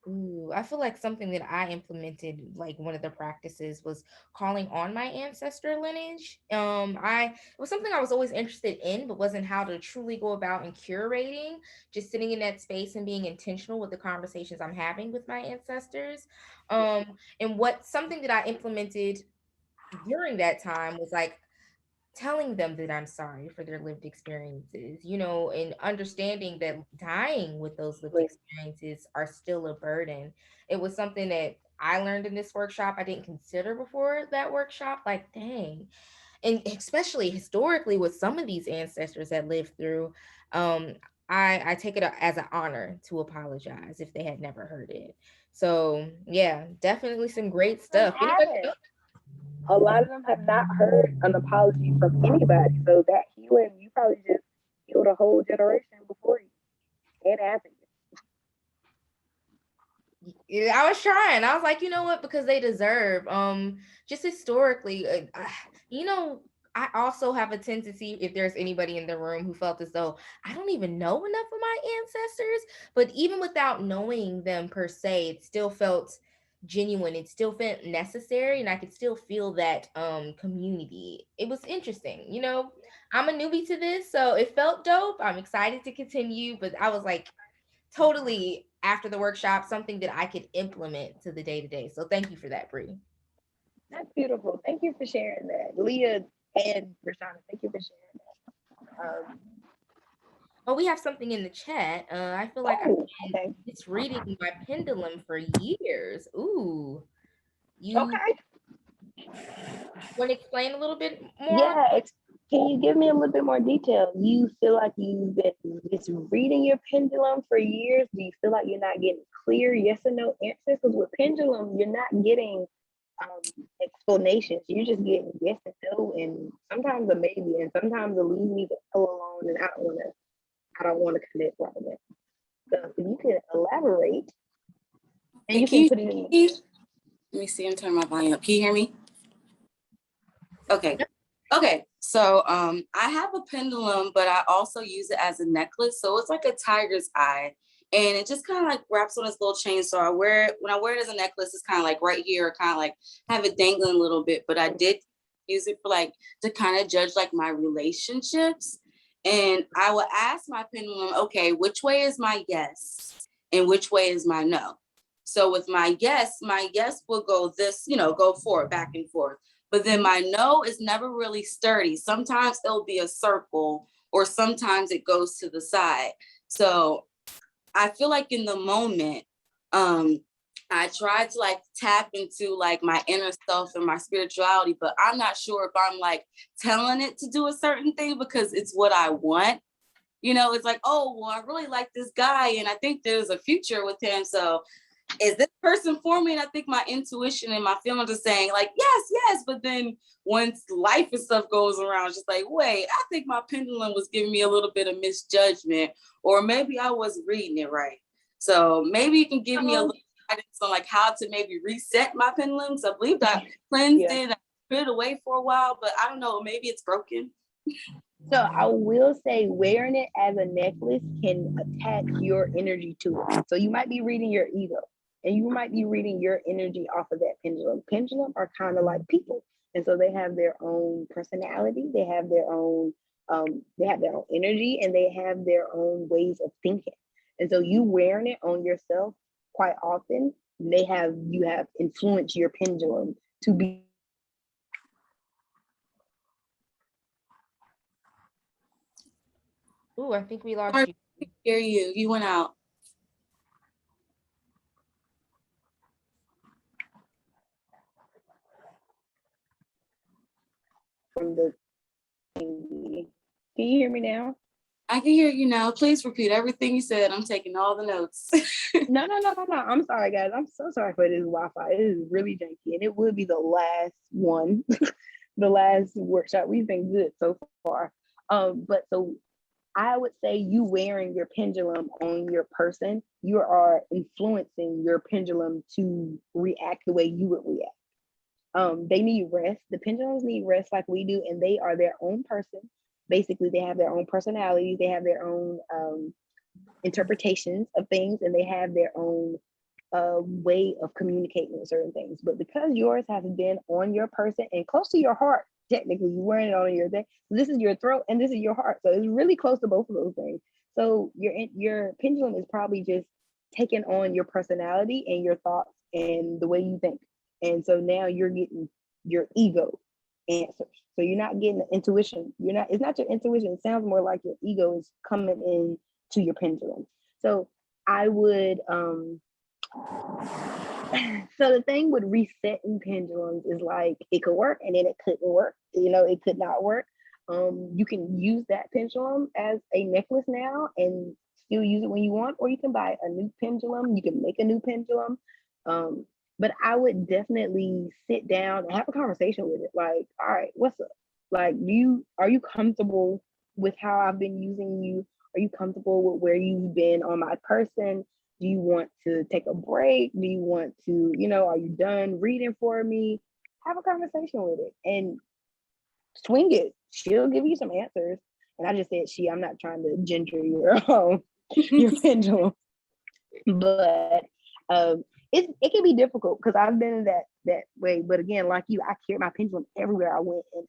Ooh, I feel like something that I implemented, like one of the practices, was calling on my ancestor lineage. It was something I was always interested in, but wasn't how to truly go about and curating. Just sitting in that space and being intentional with the conversations I'm having with my ancestors. And what something that I implemented during that time was like telling them that I'm sorry for their lived experiences, and understanding that dying with those lived experiences are still a burden. It was something that I learned in this workshop I didn't consider before that workshop. Like, dang. And especially historically, with some of these ancestors that lived through, um, I take it as an honor to apologize if they had never heard it. So, yeah, definitely some great stuff. Anybody else? A lot of them have not heard an apology from anybody. So that healing, you probably just healed a whole generation before you and after you. Yeah, I was trying. I was like, you know what? Because they deserve. Just historically, I also have a tendency, if there's anybody in the room who felt as though I don't even know enough of my ancestors, but even without knowing them per se, it still felt genuine. It still felt necessary, and I could still feel that community. It was interesting. I'm a newbie to this, so it felt dope. I'm excited to continue, but I was like totally after the workshop something that I could implement to the day to day. So thank you for that, Bree. That's beautiful. Thank you for sharing that. Leah and Rashana, thank you for sharing that. Oh, we have something in the chat. I feel like I've been Okay. misreading my pendulum for years. Ooh, you Okay. want to explain a little bit more? Yeah. Can you give me a little bit more detail? You feel like you've been just reading your pendulum for years? Do you feel like you're not getting clear yes or no answers? Because with pendulum, you're not getting explanations. You just get yes and no, and sometimes a maybe, and sometimes a leave me the hell alone, and I don't want to connect right now. So if you can elaborate, and Hey, you can put it in. Let me see. I'm turning my volume up. Can you hear me? Okay. Okay. So I have a pendulum, but I also use it as a necklace. So it's like a tiger's eye. And it just kind of like wraps on this little chain. So I wear it when I wear it as a necklace, it's kind of like right here, kind of like have it dangling a little bit. But I did use it for like to kind of judge like my relationships. And I would ask my pendulum, okay, which way is my yes? And which way is my no? So with my yes will go this, go forward, back and forth. But then my no is never really sturdy. Sometimes it'll be a circle or sometimes it goes to the side. So I feel like in the moment, I try to like tap into like my inner self and my spirituality, but I'm not sure if I'm like telling it to do a certain thing because it's what I want. It's like, oh, well, I really like this guy and I think there's a future with him. So is this person for me? And I think my intuition and my feelings are saying like, yes. But then once life and stuff goes around, it's just like, wait, I think my pendulum was giving me a little bit of misjudgment, or maybe I wasn't reading it right. So maybe you can give me a little guidance on like how to maybe reset my pendulums. I believe that cleansed it, I put it away for a while, but I don't know, maybe it's broken. So I will say wearing it as a necklace can attach your energy to it. So you might be reading your ego and you might be reading your energy off of that pendulum. Pendulum are kind of like people. And so they have their own personality, they have their own energy, and they have their own ways of thinking. And so you wearing it on yourself quite often, you have influenced your pendulum to be. Ooh, I think we lost you. I hear you. You went out. From the can you hear me now? I can hear you now. Please repeat everything you said. I'm taking all the notes. No. I'm sorry, guys. I'm so sorry for this Wi-Fi. It is really janky, and it will be the last one, the last workshop. We've been good so far. But so I would say you wearing your pendulum on your person, you are influencing your pendulum to react the way you would react. They need rest. The pendulums need rest like we do, and they are their own person. Basically, they have their own personalities, they have their own interpretations of things, and they have their own way of communicating with certain things. But because yours has been on your person and close to your heart, technically, you're wearing it on your thing. So this is your throat and this is your heart. So it's really close to both of those things. So your pendulum is probably just taking on your personality and your thoughts and the way you think. And so now you're getting your ego answers. So you're not getting the intuition. It's not your intuition. It sounds more like your ego is coming in to your pendulum. So I would so the thing with resetting pendulums is like it could work and then it couldn't work. It could not work. You can use that pendulum as a necklace now and still use it when you want, or you can buy a new pendulum. You can make a new pendulum. But I would definitely sit down and have a conversation with it. Like, all right, what's up? Like, are you comfortable with how I've been using you? Are you comfortable with where you've been on my person? Do you want to take a break? Do you want to, are you done reading for me? Have a conversation with it and swing it. She'll give you some answers. And I just said I'm not trying to gender your pendulum. But it can be difficult because I've been in that way. But again, like you, I carried my pendulum everywhere I went, and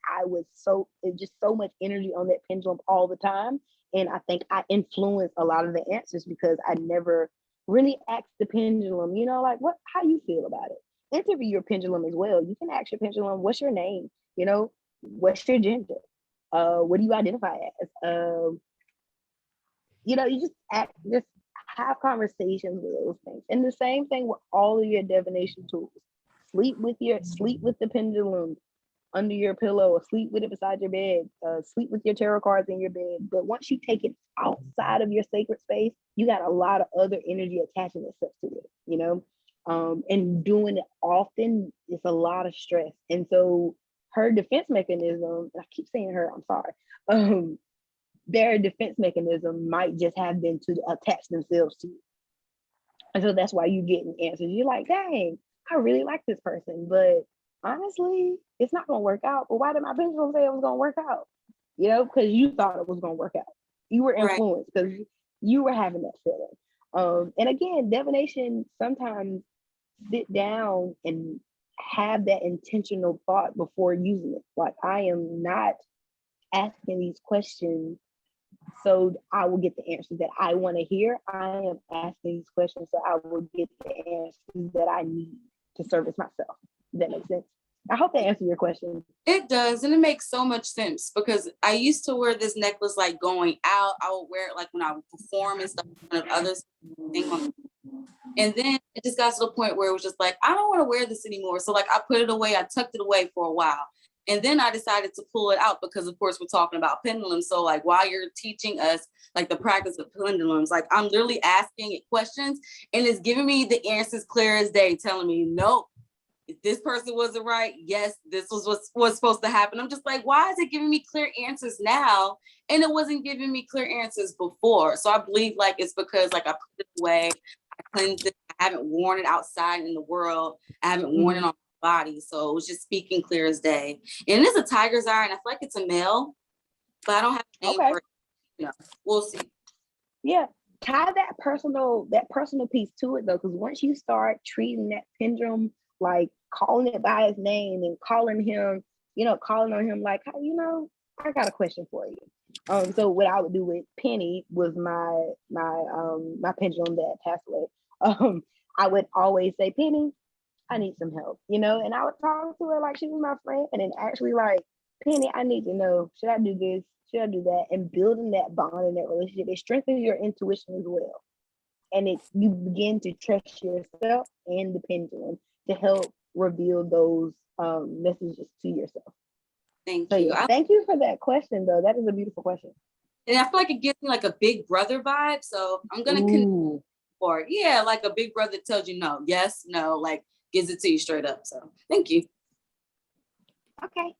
it just so much energy on that pendulum all the time. And I think I influenced a lot of the answers because I never really asked the pendulum, like how you feel about it. Interview your pendulum as well. You can ask your pendulum, what's your name? What's your gender? What do you identify as? You just have conversations with those things. And the same thing with all of your divination tools. Sleep with the pendulum under your pillow, or sleep with it beside your bed, sleep with your tarot cards in your bed. But once you take it outside of your sacred space, you got a lot of other energy attaching itself to it, And doing it often is a lot of stress. And so her defense mechanism, I keep saying her, I'm sorry, their defense mechanism might just have been to attach themselves to you. And so that's why you getting answers. You're like, dang, I really like this person, but honestly, it's not gonna work out. But why did my pendulum say it was gonna work out? You know, because you thought it was gonna work out. You were Right. influenced because you were having that feeling. And again, divination sometimes sit down and have that intentional thought before using it. Like, I am not asking these questions so I will get the answers that I want to hear. I am asking these questions so I will get the answers that I need to service myself. Does that make sense? I hope that answers your question. It does, and it makes so much sense because I used to wear this necklace like going out. I would wear it like when I would perform and stuff in front of others. And then it just got to the point where it was just like, I don't want to wear this anymore. So like I put it away, I tucked it away for a while. And then I decided to pull it out because of course we're talking about pendulums. So like while you're teaching us like the practice of pendulums, like I'm literally asking it questions and it's giving me the answers clear as day, telling me, nope, if this person wasn't right, yes, this was what was supposed to happen. I'm just like, why is it giving me clear answers now? And it wasn't giving me clear answers before. So I believe like it's because like I put it away, I cleansed it, I haven't worn it outside in the world, I haven't worn it on my body. So it was just speaking clear as day. And it's a tiger's eye, and I feel like it's a male, but I don't have a name for it. You know, we'll see. Yeah. Tie that personal piece to it though, because once you start treating that pendulum like calling it by his name and calling him, calling on him like, I got a question for you. So what I would do with Penny was my pendulum that passed away. I would always say, Penny, I need some help, and I would talk to her like she was my friend, and then actually like, Penny, I need to know, should I do this? Should I do that? And building that bond and that relationship, it strengthens your intuition as well. And you begin to trust yourself and the pendulum to help reveal those messages to yourself. Thank So you. yeah, thank you for that question though. That is a beautiful question. And I feel like it gives me like a big brother vibe. So I'm gonna connect, or yeah, like a big brother tells you no, yes, no, like gives it to you straight up. So thank you. Okay.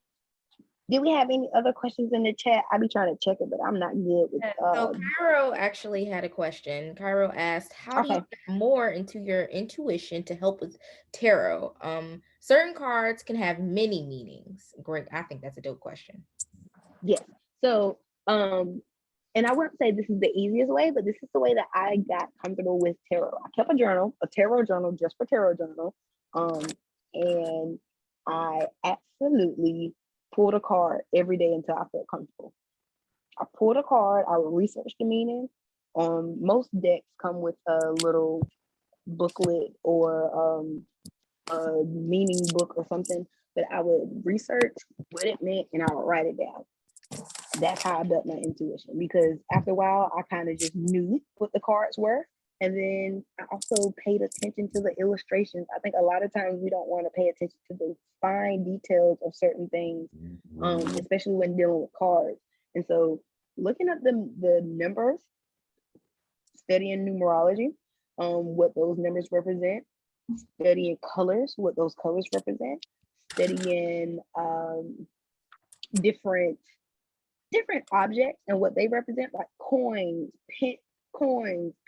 Do we have any other questions in the chat? I be trying to check it, but I'm not good with So Cairo actually had a question. Cairo asked, how do you get more into your intuition to help with tarot? Certain cards can have many meanings. Great. I think that's a dope question. Yes. So and I wouldn't say this is the easiest way, but this is the way that I got comfortable with tarot. I kept a tarot journal just for tarot journal. And I absolutely pulled a card every day until I felt comfortable. I pulled a card, I would research the meaning. Most decks come with a little booklet or a meaning book or something, but I would research what it meant and I would write it down. That's how I built my intuition, because after a while I kind of just knew what the cards were. And then I also paid attention to the illustrations. I think a lot of times we don't want to pay attention to the fine details of certain things, especially when dealing with cards. And so looking at the numbers, studying numerology, what those numbers represent, studying colors, what those colors represent, studying different objects and what they represent, like coins,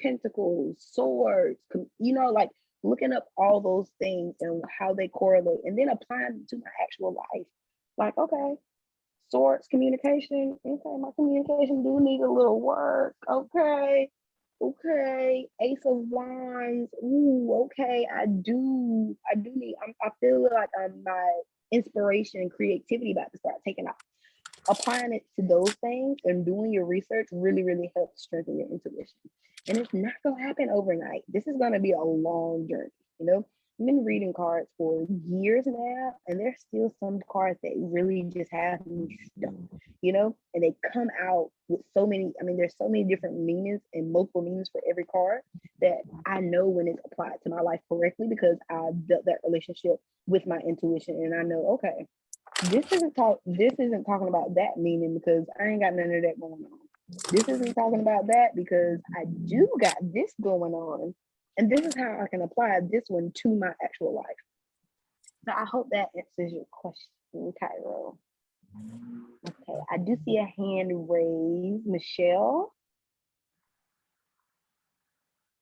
pentacles, swords, like looking up all those things and how they correlate, and then applying it to my actual life. Like, okay, swords, communication. Okay, my communication do need a little work. Okay, Ace of Wands. Ooh, okay, I do need. I feel like my inspiration and creativity about to start taking off. Applying it to those things and doing your research really, really helps strengthen your intuition. And it's not going to happen overnight. This is going to be a long journey. I've been reading cards for years now, and there's still some cards that really just have me stuck, and they come out with so many. I mean, there's so many different meanings and multiple meanings for every card that I know when it's applied to my life correctly, because I built that relationship with my intuition, and I know, okay, this isn't talking about that meaning because I ain't got none of that going on. This isn't talking about that because I do got this going on. And this is how I can apply this one to my actual life. So I hope that answers your question, Cairo. Okay, I do see a hand raised. Michelle.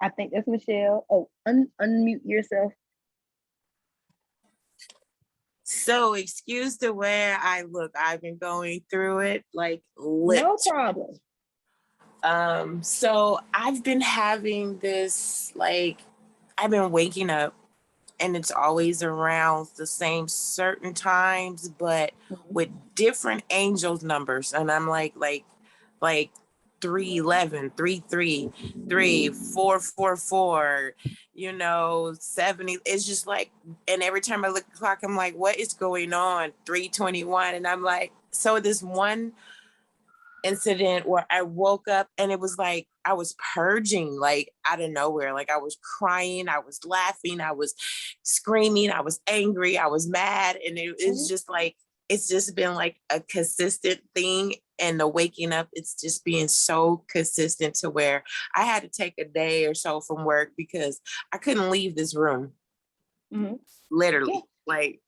I think that's Michelle. Oh, unmute yourself. So excuse the way I look. I've been going through it like No problem. So I've been having this, like, I've been waking up and it's always around the same certain times, but with different angels numbers. And I'm like 311, 333, 444, 70. It's just like, and every time I look at the clock, I'm like, what is going on? 321. And I'm like, so this one incident where I woke up and it was like I was purging, like out of nowhere. Like I was crying, I was laughing, I was screaming, I was angry, I was mad. And it's just like, it's just been like a consistent thing. And the waking up, it's just being so consistent to where I had to take a day or so from work because I couldn't leave this room. Literally. Yeah. Like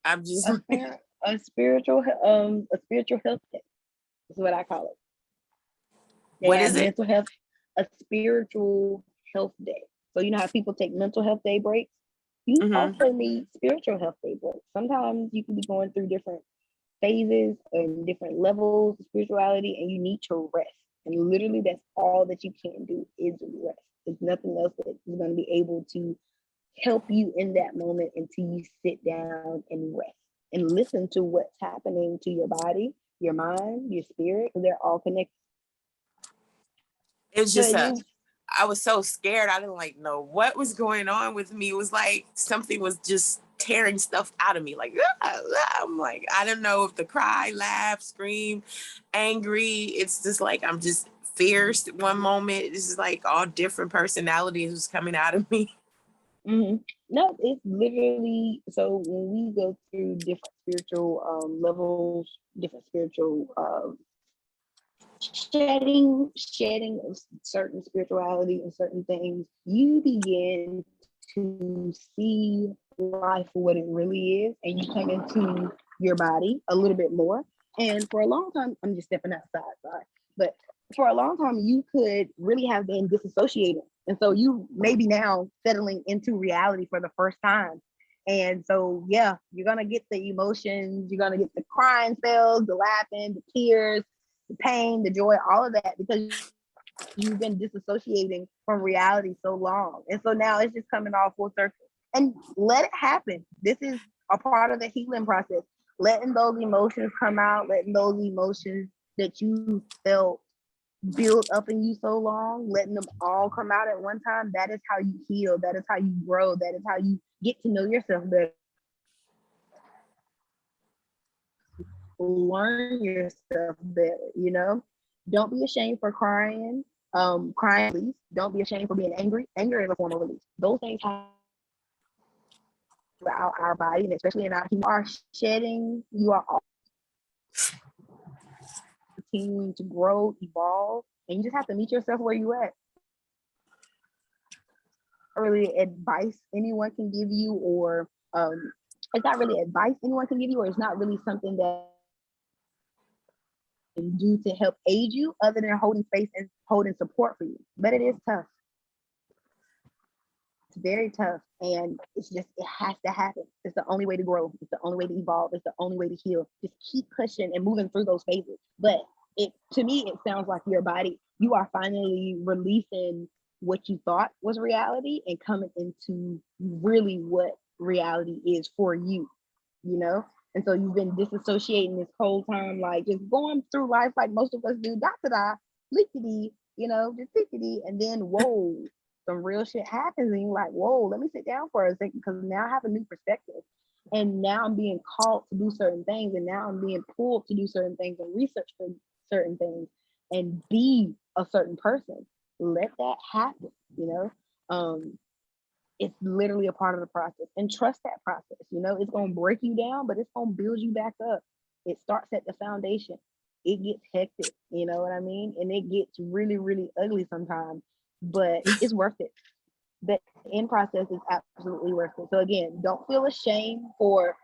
I'm just a spiritual health day. Is what I call it. What is it? Mental health, a spiritual health day. So you know how people take mental health day breaks? You also need spiritual health day breaks. Sometimes you can be going through different phases and different levels of spirituality and you need to rest. And literally that's all that you can do is rest. There's nothing else that is going to be able to help you in that moment until you sit down and rest and listen to what's happening to your body, your mind, your spirit, because they're all connected. It's just I was so scared. I didn't know what was going on with me. It was like something was just tearing stuff out of me. Like, I'm like, I don't know if to cry, laugh, scream, angry. It's just like, I'm just fierce one moment. It's just like all different personalities was coming out of me. No, it's literally, so when we go through different spiritual levels, different spiritual shedding of certain spirituality and certain things, you begin to see life for what it really is, and you come into your body a little bit more. And for a long time, I'm just stepping outside, sorry, but for a long time, you could really have been disassociated. And so you maybe now settling into reality for the first time. And so, yeah, you're going to get the emotions, you're going to get the crying spells, the laughing, the tears, the pain, the joy, all of that, because you've been disassociating from reality so long. And so now it's just coming all full circle. And let it happen. This is a part of the healing process. Letting those emotions come out, letting those emotions that you felt build up in you so long, letting them all come out at one time. That is how you heal. That is how you grow. That is how you get to know yourself better. Learn yourself better, Don't be ashamed for crying. Crying release. Don't be ashamed for being angry. Anger is a form of release. Those things throughout our body, and especially in our, you are shedding, you are all continuing to grow, evolve, and you just have to meet yourself where you at. Really advice anyone can give you, or it's not really advice anyone can give you, or it's not really something that can do to help aid you other than holding space and holding support for you. But it is tough. It's very tough, and it's just, it has to happen. It's the only way to grow. It's the only way to evolve. It's the only way to heal. Just keep pushing and moving through those phases. But to me, it sounds like your body, you are finally releasing what you thought was reality and coming into really what reality is for you, And so you've been disassociating this whole time, like just going through life like most of us do, da-da-da, lickety, just tickety, and then whoa, some real shit happens and you're like, whoa, let me sit down for a second, because now I have a new perspective. And now I'm being called to do certain things, and now I'm being pulled to do certain things and research for certain things and be a certain person. Let that happen, It's literally a part of the process, and trust that process. It's going to break you down, but it's going to build you back up. It starts at the foundation. It gets hectic, you know what I mean? And it gets really, really ugly sometimes, but it's worth it. the end process is absolutely worth it. So again, don't feel ashamed for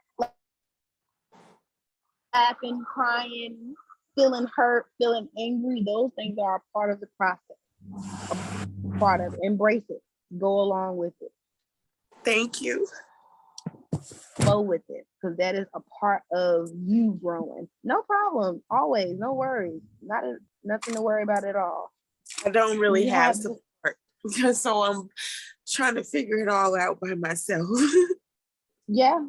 laughing, crying, feeling hurt, feeling angry. Those things are a part of the process. A part of it. Embrace it. Go along with it. Thank you. Flow with it, because that is a part of you growing. No problem. Always, no worries. Nothing to worry about at all. I don't really You have have support, so I'm trying to figure it all out by myself. yeah.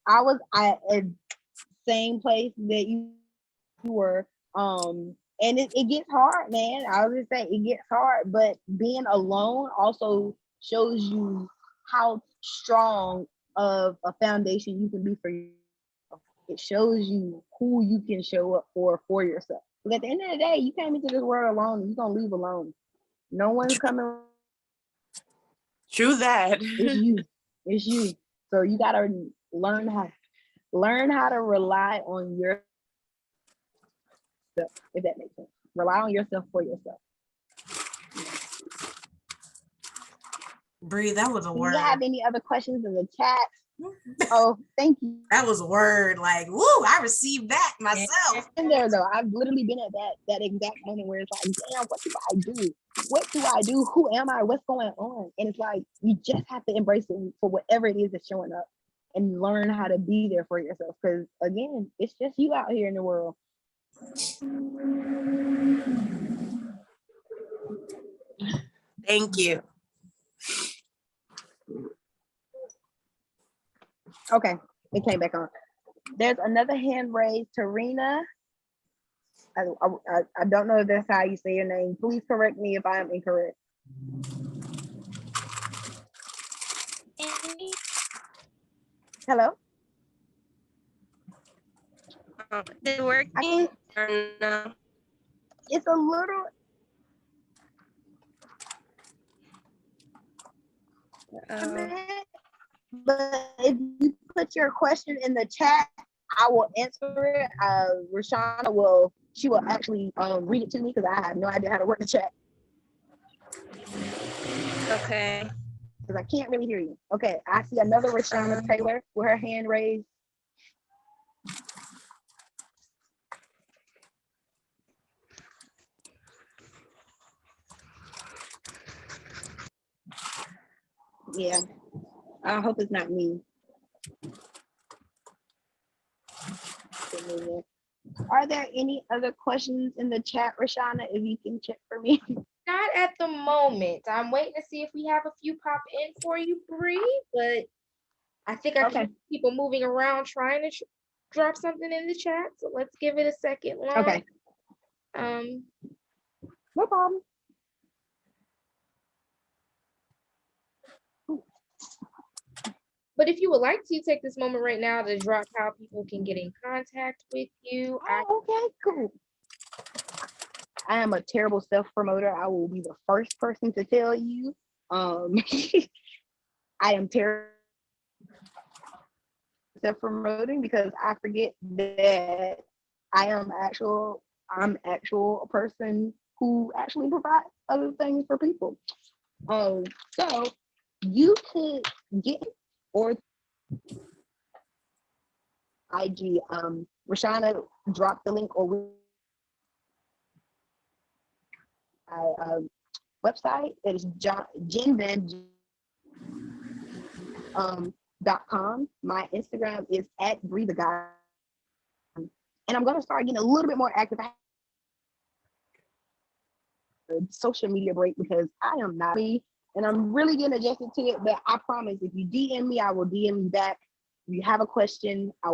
I at same place that you were. And it gets hard, man. I was just saying it gets hard, but being alone also shows you how strong of a foundation you can be for yourself. It shows you who you can show up for yourself. But at the end of the day, you came into this world alone and you're gonna leave alone. No one's coming. True that. It's you. It's you. So you gotta learn how to rely on yourself, if that makes sense. Rely on yourself for yourself. Bree, that was a Do word. you have any other questions in the chat? Oh, thank you. That was a word. Like, woo, I received that myself. In there though, I've literally been at that exact moment where it's like, damn, what do I do? What do I do? Who am I? What's going on? And it's like you just have to embrace it for whatever it is that's showing up and learn how to be there for yourself. Because again, it's just you out here in the world. Thank you. Okay, it came back on. There's another hand raised, Tarina. I don't know if that's how you say your name. Please correct me if I am incorrect. Hello? Is it working or no? It's a little. But if you put your question in the chat, I will answer it. Rashana she will actually read it to me because I have no idea how to work the chat. Okay. Because I can't really hear you. Okay, I see another Rashana Taylor with her hand raised. Yeah, I hope it's not me. Are there any other questions in the chat, Rashana, if you can check for me? Not at the moment. I'm waiting to see if we have a few pop in for you, Bree, but I think I can see people moving around trying to drop something in the chat. So let's give it a second. Okay. No problem. But if you would like to take this moment right now to drop how people can get in contact with you. Okay, cool. I am a terrible self-promoter. I will be the first person to tell you. I am terrible self-promoting because I forget that I'm actual a person who actually provides other things for people. So you could get or IG Rashana drop the link or website. It is genvan.com. My Instagram is at Breathe the Guy. And I'm gonna start getting a little bit more active. Social media break because I am not me and I'm really getting adjusted to it. But I promise if you DM me, I will DM you back. If you have a question, I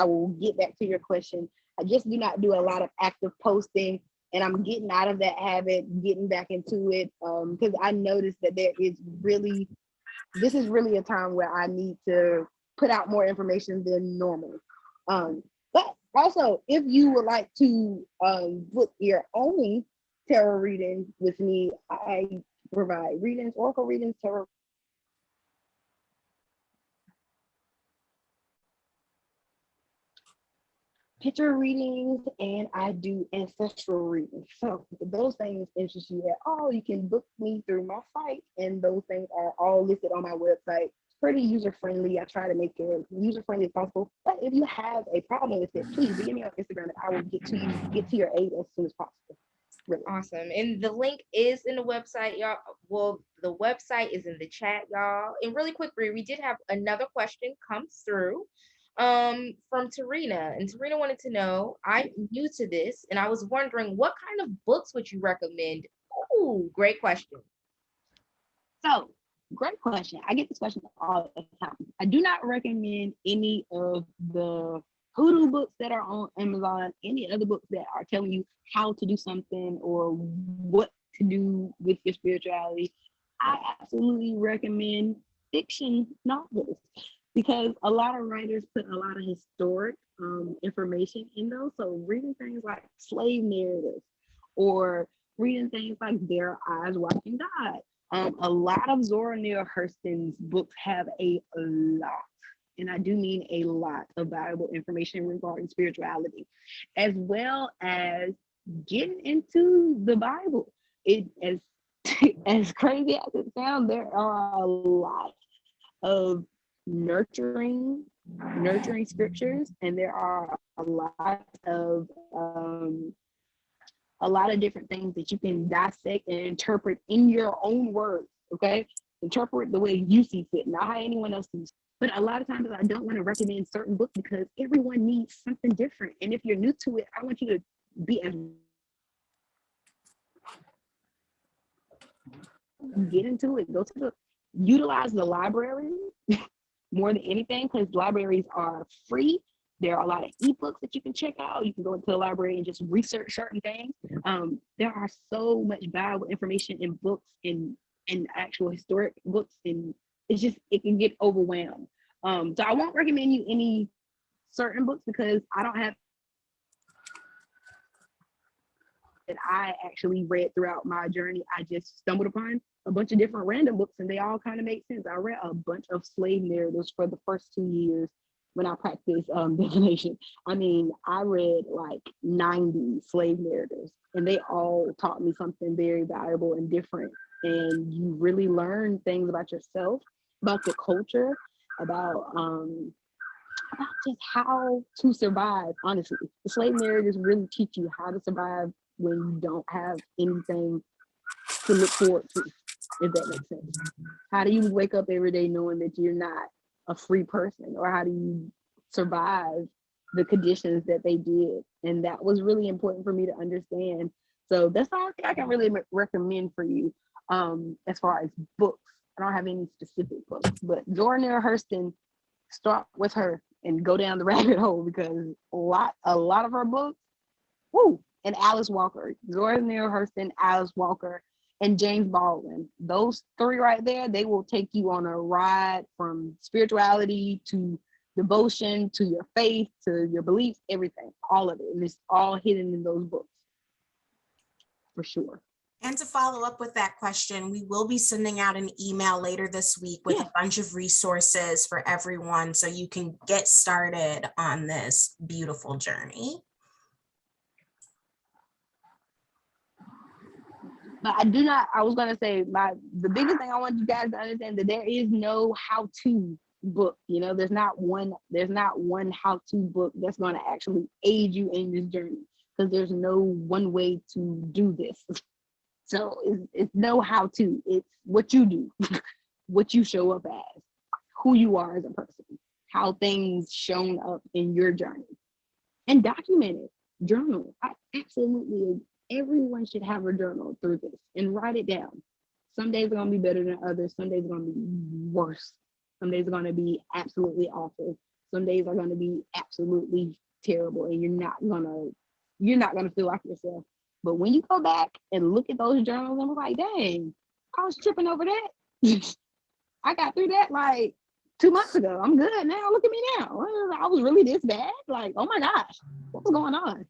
will get back to your question. I just do not do a lot of active posting and I'm getting out of that habit, getting back into it. Because I noticed that this is really a time where I need to put out more information than normal. But also if you would like to book your own tarot reading with me, I provide readings, oracle readings, tarot. picture readings, and I do ancestral readings. So if those things interest you at all, you can book me through my site, and those things are all listed on my website. It's pretty user friendly. I try to make it user friendly as possible. But if you have a problem with it, please DM me on Instagram, and I will get to your aid as soon as possible. Really. Awesome. And the link is in the website, y'all. Well, the website is in the chat, y'all. And really quick, Bree, we did have another question come through from Tarina. And Tarina wanted to know, I'm new to this, and I was wondering what kind of books would you recommend? Ooh, great question. So, great question. I get this question all the time. I do not recommend any of the hoodoo books that are on Amazon, any other books that are telling you how to do something or what to do with your spirituality. I absolutely recommend fiction novels because a lot of writers put a lot of historic information in those. So, reading things like slave narratives or reading things like Their Eyes Watching God. A lot of Zora Neale Hurston's books have a lot, and I do mean a lot of valuable information regarding spirituality, as well as getting into the Bible. It as as crazy as it sounds, there are a lot of nurturing scriptures, and there are a lot of different things that you can dissect and interpret in your own words. Okay, interpret the way you see fit, not how anyone else sees. But a lot of times I don't want to recommend certain books because everyone needs something different. And if you're new to it, I want you to be as get into it, go to the utilize the library more than anything because libraries are free. There are a lot of ebooks that you can check out. You can go into the library and just research certain things. There are so much valuable information in books and actual historic books, and it can get overwhelmed. So I won't recommend you any certain books because I don't have that I actually read throughout my journey. I just stumbled upon a bunch of different random books and they all kind of make sense. I read a bunch of slave narratives for the first 2 years when I practiced divination. I mean, I read like 90 slave narratives and they all taught me something very valuable and different. And you really learn things about yourself, about your culture, about just how to survive. Honestly, the slave narratives really teach you how to survive when you don't have anything to look forward to, if that makes sense. How do you wake up every day knowing that you're not a free person, or how do you survive the conditions that they did? And that was really important for me to understand. So that's all I can really recommend for you as far as books. I don't have any specific books, but Zora Neale Hurston, start with her and go down the rabbit hole because a lot of her books, woo, and Alice Walker, Zora Neale Hurston, Alice Walker, and James Baldwin. Those three right there, they will take you on a ride from spirituality to devotion to your faith to your beliefs, everything, all of it. And it's all hidden in those books for sure. And to follow up with that question, we will be sending out an email later this week with a bunch of resources for everyone so you can get started on this beautiful journey. But I was gonna say the biggest thing I want you guys to understand that there is no how-to book. There's not one how-to book that's gonna actually aid you in this journey because there's no one way to do this. So it's no how-to, it's what you do, what you show up as, who you are as a person, how things shown up in your journey, and document it, journal. Absolutely, everyone should have a journal through this and write it down. Some days are gonna be better than others. Some days are gonna be worse. Some days are gonna be absolutely awful. Some days are gonna be absolutely terrible, and you're not gonna feel like yourself. But when you go back and look at those journals and be like, dang, I was tripping over that. I got through that like 2 months ago. I'm good now. Look at me now. I was really this bad. Like, oh my gosh, what's going on?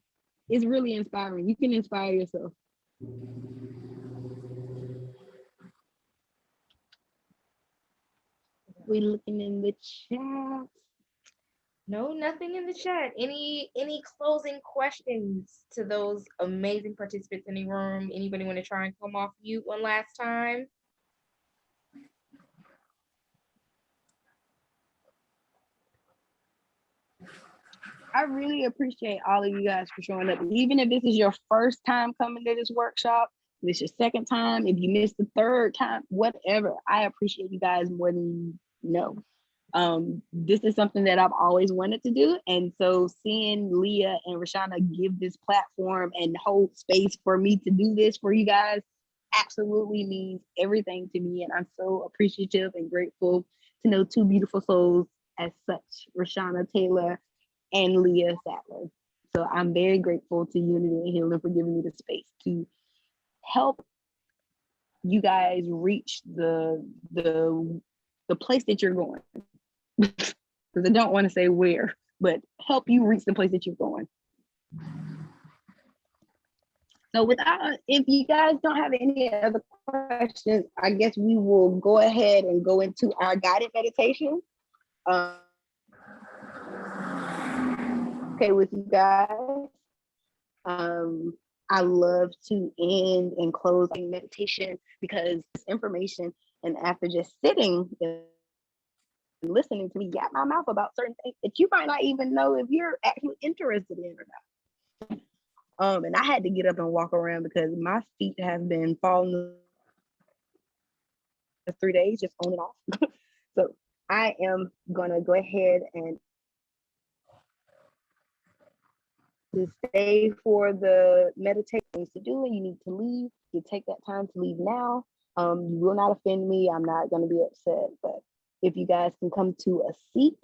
It's really inspiring. You can inspire yourself. We looking in the chat. No, nothing in the chat. Any closing questions to those amazing participants in the room? Anybody want to try and come off mute one last time? I really appreciate all of you guys for showing up. Even if this is your first time coming to this workshop, if it's your second time, if you missed the third time, whatever, I appreciate you guys more than you know. This is something that I've always wanted to do. And so seeing Leah and Rashana give this platform and hold space for me to do this for you guys absolutely means everything to me. And I'm so appreciative and grateful to know two beautiful souls as such, Rashana Taylor and Leah Sattler. So I'm very grateful to Unity and Healing for giving me the space to help you guys reach the place that you're going. Because I don't want to say where, but help you reach the place that you're going. So without, if you guys don't have any other questions, I guess we will go ahead and go into our guided meditation. Okay, with you guys. I love to end and close meditation because it's information, and after just sitting and listening to me yap my mouth about certain things that you might not even know if you're actually interested in or not. And I had to get up and walk around because my feet have been falling 3 days just on and off. So I am gonna go ahead and to stay for the meditation to do, and you need to leave. You take that time to leave now. You will not offend me. I'm not going to be upset. But if you guys can come to a seat,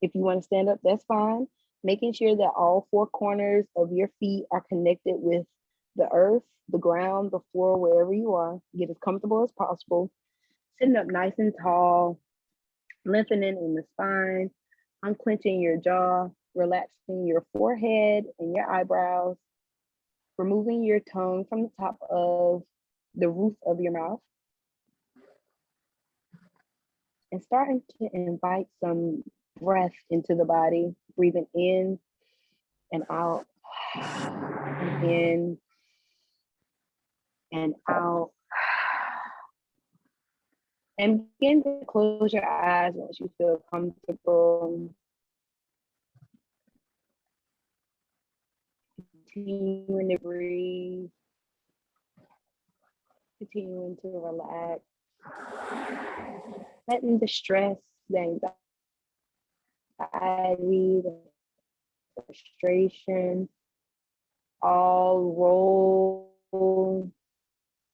if you want to stand up, that's fine. Making sure that all four corners of your feet are connected with the earth, the ground, the floor, wherever you are. Get as comfortable as possible. Sitting up nice and tall, lengthening in the spine, unclenching your jaw, relaxing your forehead and your eyebrows, removing your tongue from the top of the roof of your mouth, and starting to invite some breath into the body, breathing in and out, and in and out. And begin to close your eyes once you feel comfortable. Continuing to breathe, continuing to relax, letting the stress, the anxiety, the frustration all roll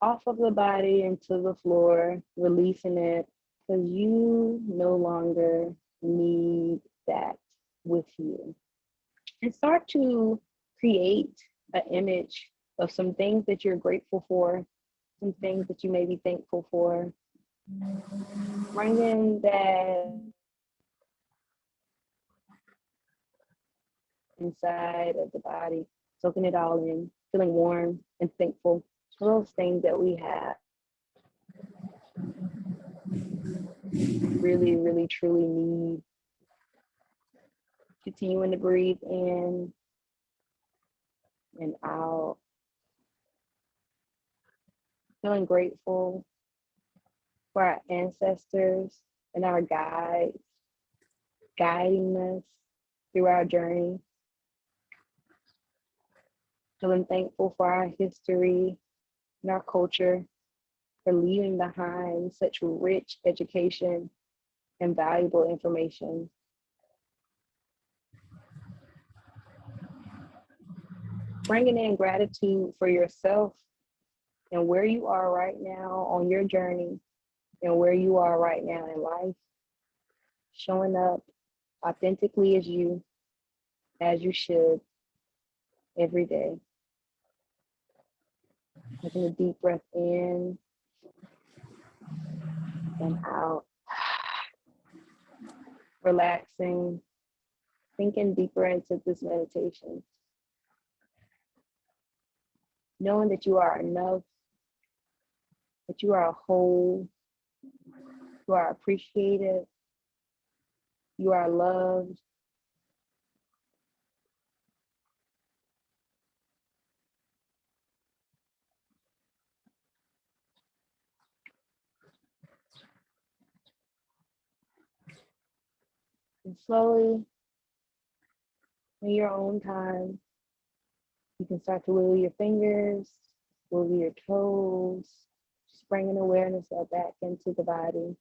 off of the body into the floor, releasing it because you no longer need that with you. And start to create an image of some things that you're grateful for, some things that you may be thankful for. Bringing that inside of the body, soaking it all in, feeling warm and thankful for those things that we have. Really, really, truly need. Continuing to breathe in and out. Feeling grateful for our ancestors and our guides guiding us through our journey. Feeling thankful for our history and our culture, for leaving behind such rich education and valuable information. Bringing in gratitude for yourself and where you are right now on your journey and where you are right now in life. Showing up authentically as you should every day. Taking a deep breath in and out. Relaxing, sinking deeper into this meditation. Knowing that you are enough, that you are whole, you are appreciated, you are loved, And slowly, in your own time, you can start to wiggle your fingers, wiggle your toes, just bringing awareness back into the body.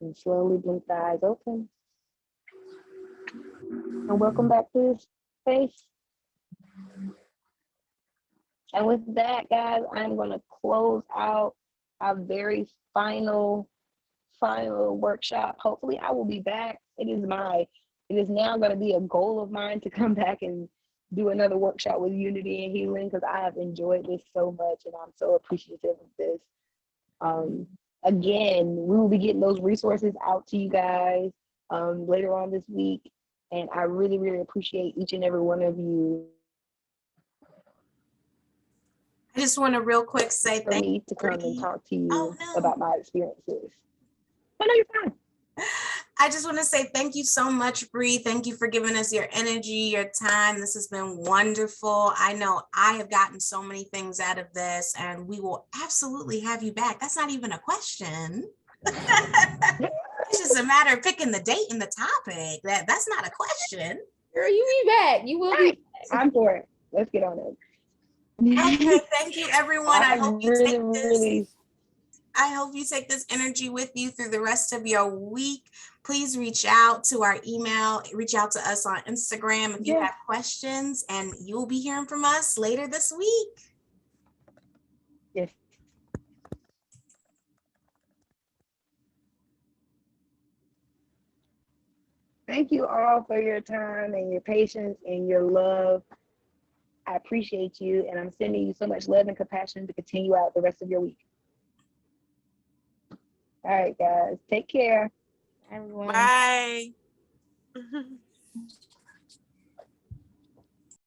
And slowly blink the eyes open. And welcome back to this space. And with that, guys, I'm going to close out our very final workshop. Hopefully, I will be back. It is now going to be a goal of mine to come back and do another workshop with Unity and Healing, because I have enjoyed this so much and I'm so appreciative of this. Again, we will be getting those resources out to you guys later on this week. And I really, really appreciate each and every one of you. I just want to real quick say for thank me you to come and talk to you Oh, no. about my experiences. But no, you're fine. I just want to say thank you so much, Bree. Thank you for giving us your energy, your time. This has been wonderful. I know I have gotten so many things out of this, and we will absolutely have you back. That's not even a question. It's just a matter of picking the date and the topic. That's not a question. Girl, you be back. You will be back. I'm for it. Let's get on it. Okay, thank you, everyone. I hope you take this. I hope you take this energy with you through the rest of your week. Please reach out to our email, reach out to us on Instagram if you have questions, and you'll be hearing from us later this week. Yes. Thank you all for your time and your patience and your love. I appreciate you, and I'm sending you so much love and compassion to continue out the rest of your week. All right, guys. Take care. Everyone. Bye.